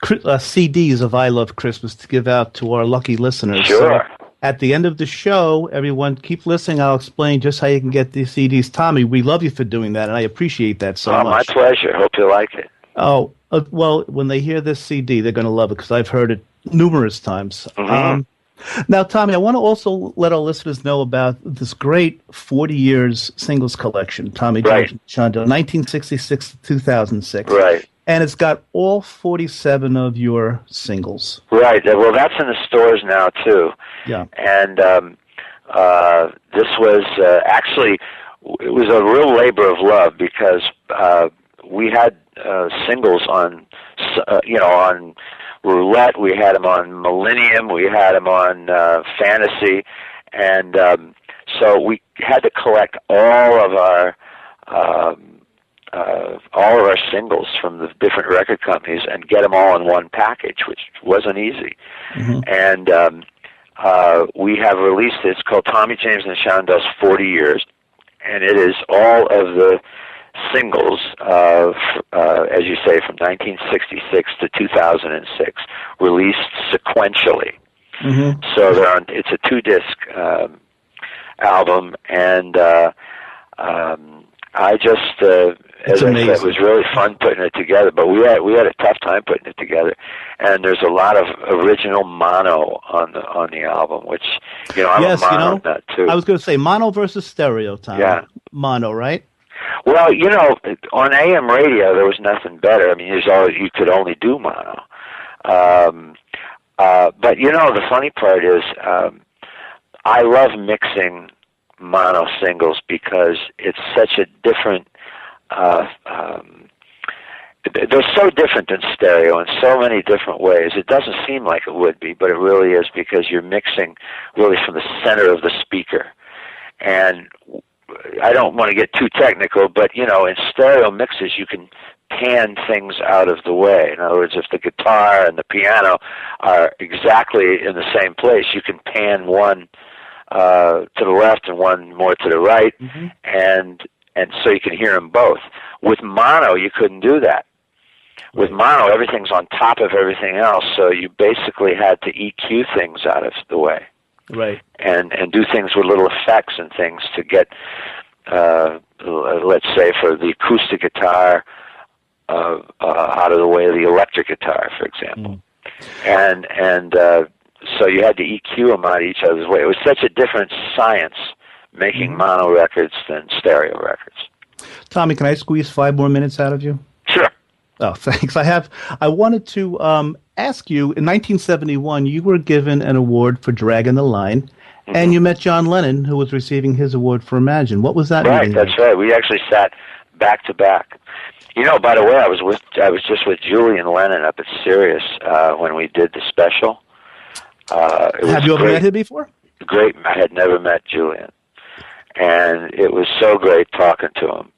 CDs of I Love Christmas to give out to our lucky listeners. Sure. So at the end of the show, everyone keep listening. I'll explain just how you can get these CDs. Tommy, we love you for doing that, and I appreciate that so much. My pleasure. Hope you like it. Oh, well, when they hear this CD, they're going to love it because I've heard it numerous times. Mm-hmm. Now, Tommy, I want to also let our listeners know about this great 40 years singles collection, Tommy James and Shondells, 1966 to 2006. Right. And it's got all 47 of your singles. Right. Well, that's in the stores now too. Yeah. And this was actually, it was a real labor of love because we had singles on, on Roulette. We had them on Millennium. We had them on Fantasy, and so we had to collect all of our singles from the different record companies and get them all in one package, which wasn't easy. Mm-hmm. And we have released this called Tommy James and the Shondells 40 Years, and it is all of the singles, as you say, from 1966 to 2006, released sequentially. Mm-hmm. So it's a 2-disc album, and I just, as I said, it was really fun putting it together. But we had a tough time putting it together, and there's a lot of original mono on the album, which I'm a mono on that too. I was going to say mono versus stereo, Tom. Yeah, mono, right? Well, on AM radio there was nothing better. I mean, you could only do mono. But the funny part is, I love mixing mono singles because it's such a different. They're so different than stereo in so many different ways. It doesn't seem like it would be, but it really is because you're mixing really from the center of the speaker. And I don't want to get too technical, but in stereo mixes you can pan things out of the way. In other words, if the guitar and the piano are exactly in the same place, you can pan one to the left and one more to the right, mm-hmm. and so you can hear them both. With mono, you couldn't do that. With mono, everything's on top of everything else, so you basically had to EQ things out of the way. Right. And do things with little effects and things to get, let's say, for the acoustic guitar out of the way of the electric guitar, for example. Mm. And so you had to EQ them out of each other's way. It was such a different science making mono records than stereo records. Tommy, can I squeeze 5 more minutes out of you? Sure. Oh, thanks. I wanted to ask you, in 1971, you were given an award for Dragging the Line, mm-hmm. and you met John Lennon, who was receiving his award for Imagine. What was that? Right, that's right. We actually sat back to back. By the way, I was just with Julian Lennon up at Sirius when we did the special. Have you ever met him before? Great. I had never met Julian, and it was so great talking to him.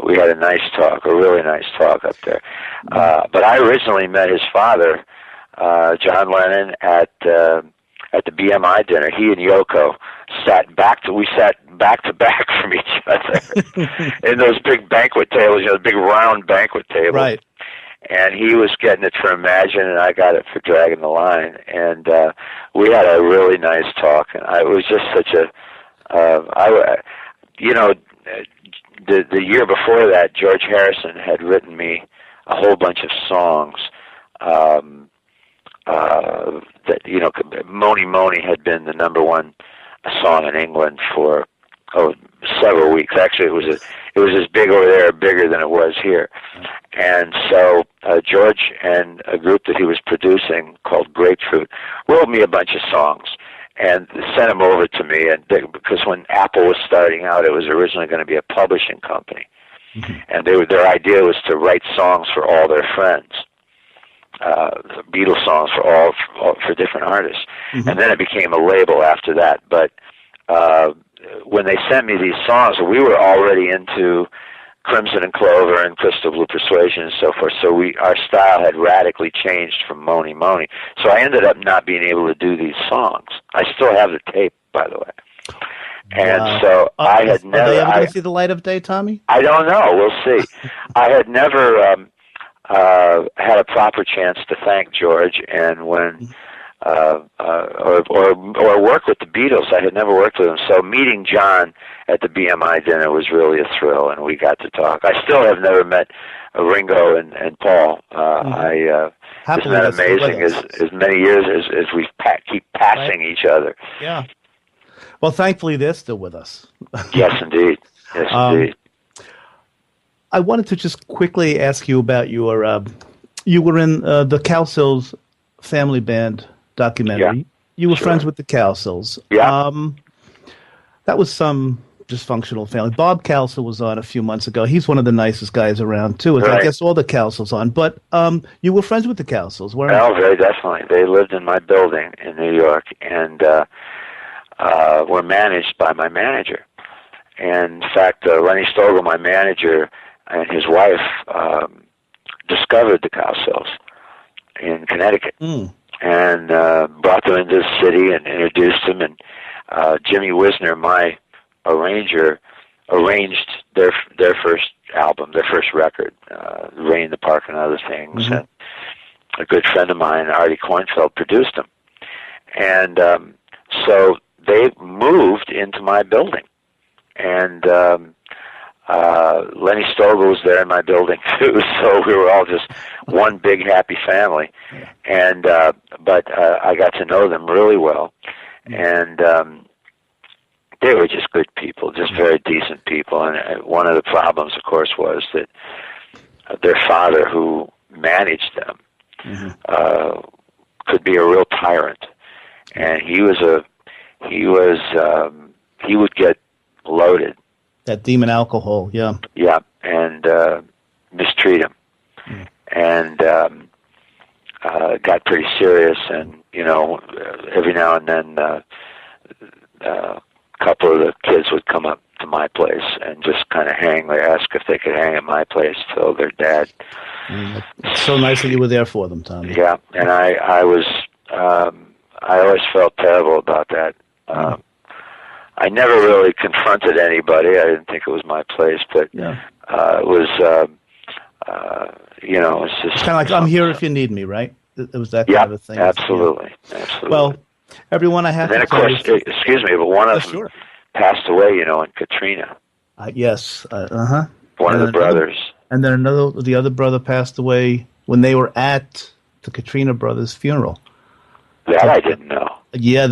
We had a really nice talk up there. But I originally met his father, John Lennon, at the BMI dinner. He and Yoko sat back to back from each other in those big banquet tables, the big round banquet tables. Right. And he was getting it for Imagine, and I got it for Dragging the Line. And we had a really nice talk, and it was just such a, the year before that, George Harrison had written me a whole bunch of songs. That Moni Moni had been the number one song in England for several weeks. Actually, it was as big over there, bigger than it was here. And so George and a group that he was producing called Grapefruit wrote me a bunch of songs and sent them over to me. And because when Apple was starting out, it was originally going to be a publishing company, mm-hmm. and their idea was to write songs for all their friends, Beatles songs for different artists, mm-hmm. and then it became a label after that. But when they sent me these songs, we were already into Crimson and Clover and Crystal Blue Persuasion and so forth, so our style had radically changed from Moni Moni. So I ended up not being able to do these songs. I still have the tape, by the way. And so I had never... Are they ever going to see the light of day, Tommy? I don't know. We'll see. I had never had a proper chance to thank George, and when... or work with the Beatles. I had never worked with them, so meeting John at the BMI dinner was really a thrill, and we got to talk. I still have never met Ringo and Paul. Isn't that amazing? As many years as we keep passing each other. Yeah. Well, thankfully they're still with us. Yes, indeed. Yes, indeed. I wanted to just quickly ask you about your. You were in the Cowsills family band documentary. Yeah. You were friends with the Cowsills. Yeah. That was some dysfunctional family. Bob Cowsill was on a few months ago. He's one of the nicest guys around too. Right. I guess all the Cowsills on. But you were friends with the Cowsills, weren't you? Oh, very definitely. They lived in my building in New York, and were managed by my manager. And in fact, Lenny Stogel, my manager, and his wife discovered the Cowsills in Connecticut, and brought them into the city and introduced them. And Jimmy Wisner, my arranger, arranged their first album, their first record, Rain in the Park and Other Things. And a good friend of mine, Artie Kornfeld, produced them. And so they moved into my building. And Lenny Stogel was there in my building too, so we were all just one big happy family. And but I got to know them really well, and they were just good people, just very decent people. And one of the problems, of course, was that their father, who managed them, could be a real tyrant, and he would get loaded. That demon alcohol, yeah. Yeah, and mistreat him. And got pretty serious, and, every now and then a couple of the kids would come up to my place and just kind of hang. They ask if they could hang at my place till their dad. It's so nice that you were there for them, Tommy. Yeah, and I was, I always felt terrible about that. I never really confronted anybody. I didn't think it was my place, but it was, it was just... It's kind of like, I'm here if you need me, right? It was that kind of a thing. Absolutely. Absolutely. Well, everyone, I have and then, to of course, excuse me, but one of them passed away, in Katrina. Yes. One of the brothers. And then the other brother passed away when they were at the Katrina brothers' funeral. That I didn't know. Yeah,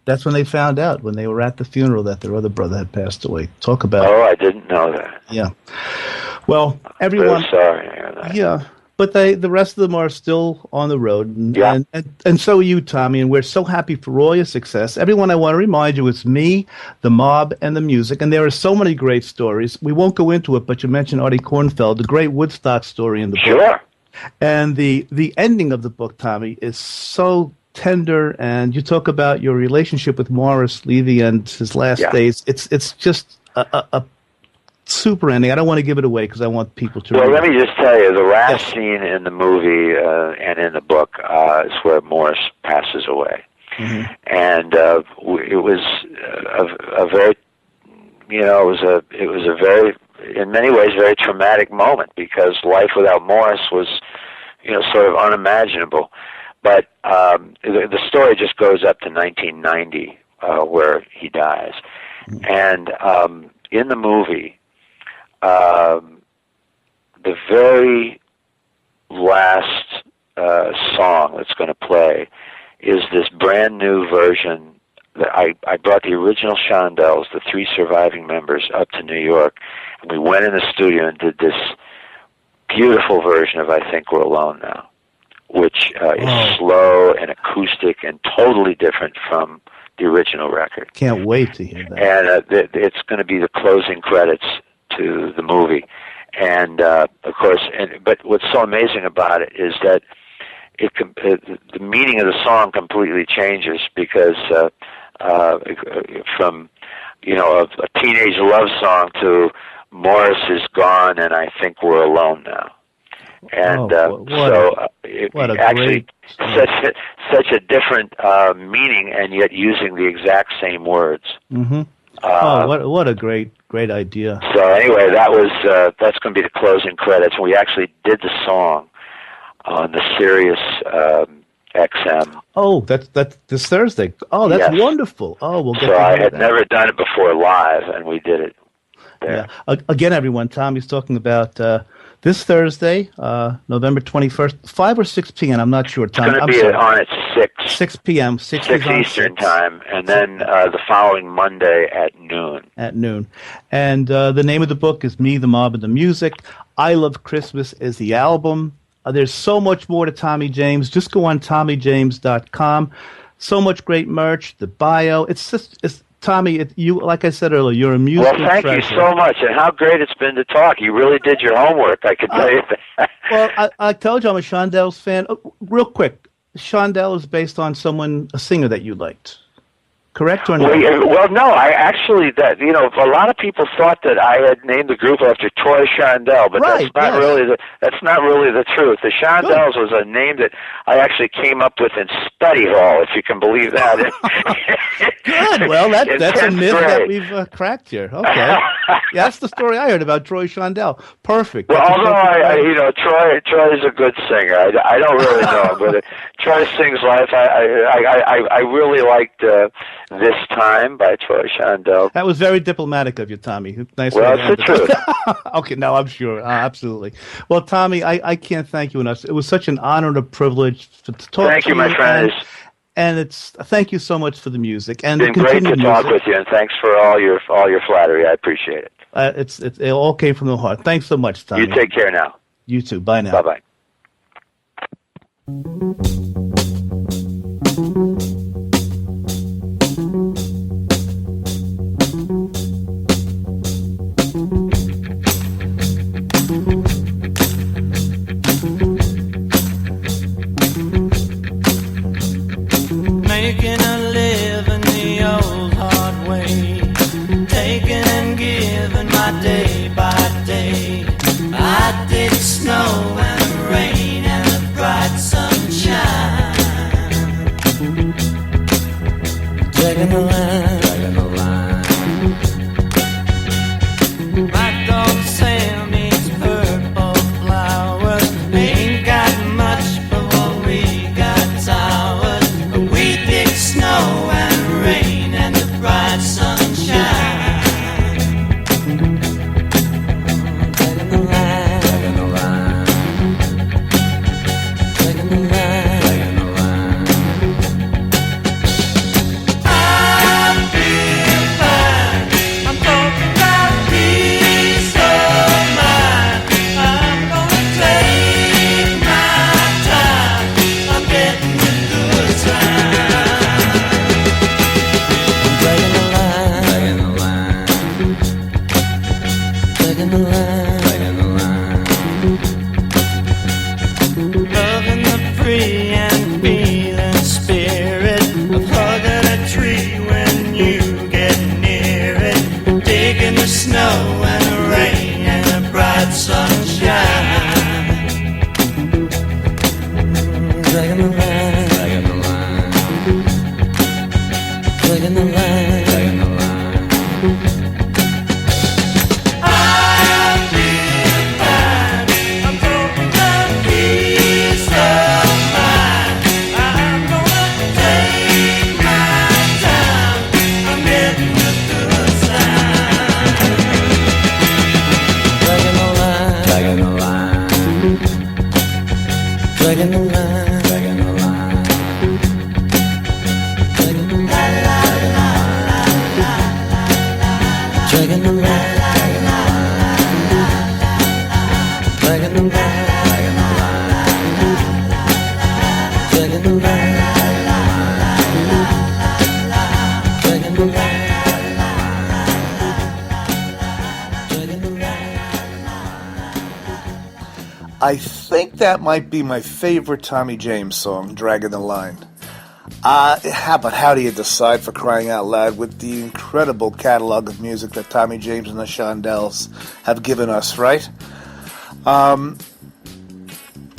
that's when they found out, when they were at the funeral, that their other brother had passed away. Talk about... Oh, I didn't know that. Yeah. Well, everyone... I'm sorry to hear that. Yeah, but the rest of them are still on the road. And so are you, Tommy, and we're so happy for all your success. Everyone, I want to remind you, it's me, the mob, and the music, and there are so many great stories. We won't go into it, but you mentioned Artie Kornfeld, the great Woodstock story in the book. Sure. And the ending of the book, Tommy, is so tender, and you talk about your relationship with Morris Levy and his last days. It's just a super ending. I don't want to give it away because I want people to Well, let me just tell you, the last scene in the movie and in the book is where Morris passes away. And it was a very, it was a very, in many ways, very traumatic moment, because life without Morris was, sort of unimaginable. But the story just goes up to 1990, where he dies. And in the movie, the very last song that's going to play is this brand new version that I brought the original Shondells, the 3 surviving members, up to New York, and we went in the studio and did this beautiful version of I Think We're Alone Now, which is slow and acoustic and totally different from the original record. Can't wait to hear that. And it's going to be the closing credits to the movie. And, of course, but what's so amazing about it is that the meaning of the song completely changes, because from, a teenage love song to Morris is gone and I think we're alone now. And such a different meaning, and yet using the exact same words. What a great idea. So anyway, that's going to be the closing credits. We actually did the song on the Sirius XM. Oh, that's this Thursday. Oh, that's wonderful. Oh, we'll get. So I had never done it before live, and we did it there. Yeah. Again, everyone, Tommy's talking about This Thursday, November 21st, 5 or 6 p.m. I'm not sure. It's going to be on at 6. 6 p.m. 6 Eastern time, and then the following Monday at noon. At noon. And the name of the book is Me, the Mob, and the Music. I Love Christmas is the album. There's so much more to Tommy James. Just go on TommyJames.com. So much great merch, the bio. It's Tommy, you, like I said earlier, you're a musical Well, thank treasure. you so much, and how great it's been to talk. You really did your homework, I can tell you that. Well, I told you I'm a Shondells fan. Real quick, Shondell is based on a singer that you liked. Correct or no? Well, no, I actually, a lot of people thought that I had named the group after Troy Shondell, but that's not really the truth. The Shondells was a name that I actually came up with in study hall, if you can believe that. Good. Well, that's a myth that grade. we've cracked here. Okay. Yeah, that's the story I heard about Troy Shondell. Perfect. Well, although Troy is a good singer. I don't really know him, but Troy sings live. I really liked This Time by Troy Shondell. That was very diplomatic of you, Tommy. Nice. Well, it's the truth. Okay, no, I'm sure. Absolutely. Well, Tommy, I can't thank you enough. It was such an honor and a privilege to talk to you. Thank you, my friend. And thank you so much for the music. And It's been great to talk with you, and thanks for all your flattery. I appreciate it. It all came from the heart. Thanks so much, Tommy. You take care now. You too. Bye now. Bye-bye. Making a living the old hard way, taking and giving my day by day. I did snow and rain and the bright sunshine. Dragging the line, My dog Sam eats purple flowers. Ain't got much, but what we got towers. We dig snow and rain and the bright sunshine. Dragging the line, dragging the line, dragging the line. I feel fine. I'm talking about peace of mind. I'm gonna take my time. I'm getting the good time. Dragging the line, dragging the line, dragging the line, dragging the line. Loving the free and feeling spirit of hugging a tree when you get near it, digging the snow and the rain and the bright sunshine. Dragging the line, dragging the line, dragging the line, dragging the line. I feel fine. I'm talking about peace of mind. I'm gonna take my time. I'm getting the good time. Dragging the line, dragging the line, dragging the line, dragging the line. Dragging the line, dragging the line, dragging the line, dragging the line, dragging the line. I think that might be my favorite Tommy James song, Dragging the Line. But how do you decide, for crying out loud, with the incredible catalog of music that Tommy James and the Shondells have given us, right?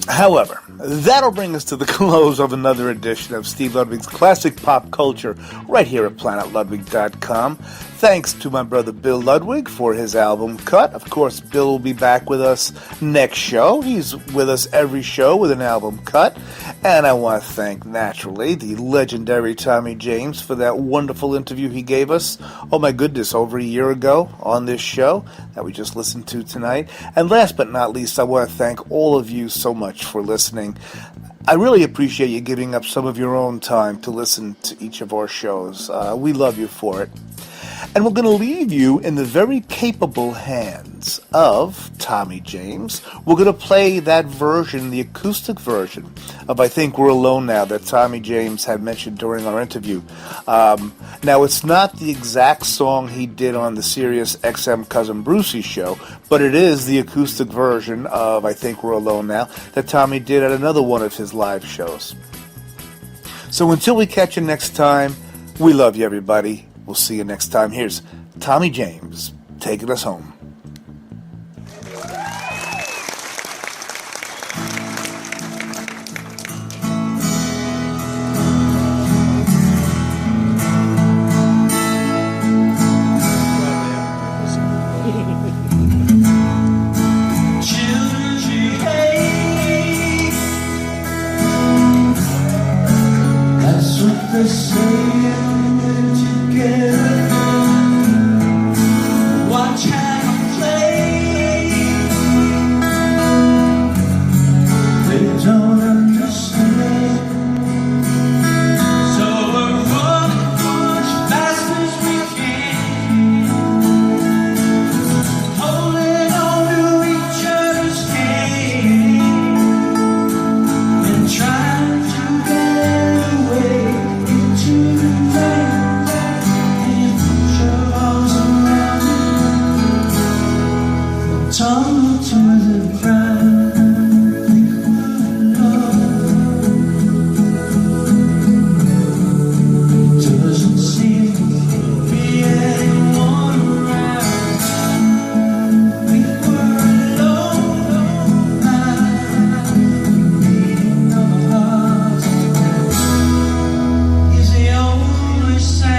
However, that'll bring us to the close of another edition of Steve Ludwig's Classic Pop Culture right here at PlanetLudwig.com. Thanks to my brother Bill Ludwig for his album cut. Of course, Bill will be back with us next show. He's with us every show with an album cut. And I want to thank, naturally, the legendary Tommy James for that wonderful interview he gave us, oh my goodness, over a year ago on this show that we just listened to tonight. And last but not least, I want to thank all of you so much for listening. I really appreciate you giving up some of your own time to listen to each of our shows. We love you for it. And we're going to leave you in the very capable hands of Tommy James. We're going to play that version, the acoustic version of I Think We're Alone Now that Tommy James had mentioned during our interview. Now, it's not the exact song he did on the Sirius XM Cousin Brucey show, but it is the acoustic version of I Think We're Alone Now that Tommy did at another one of his live shows. So until we catch you next time, we love you, everybody. We'll see you next time. Here's Tommy James taking us home. That's what they say. Watch how you play. They don't understand. So we're running as fast as we can, holding on to each other's hand and trying to get away into the night. Tumble to the ground. Doesn't seem to be anyone around. We were alone now. Beating of hearts is the only sound.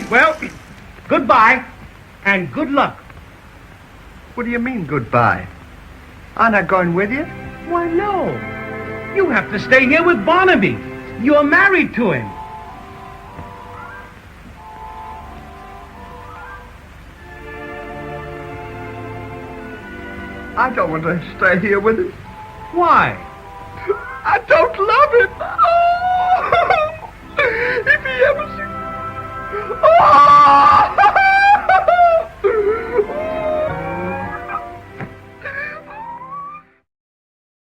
Well, goodbye, and good luck. What do you mean, goodbye? I'm not going with you? Why, no. You have to stay here with Barnaby. You're married to him. I don't want to stay here with him. Why? I don't love him. Oh, if he ever sees... Oh!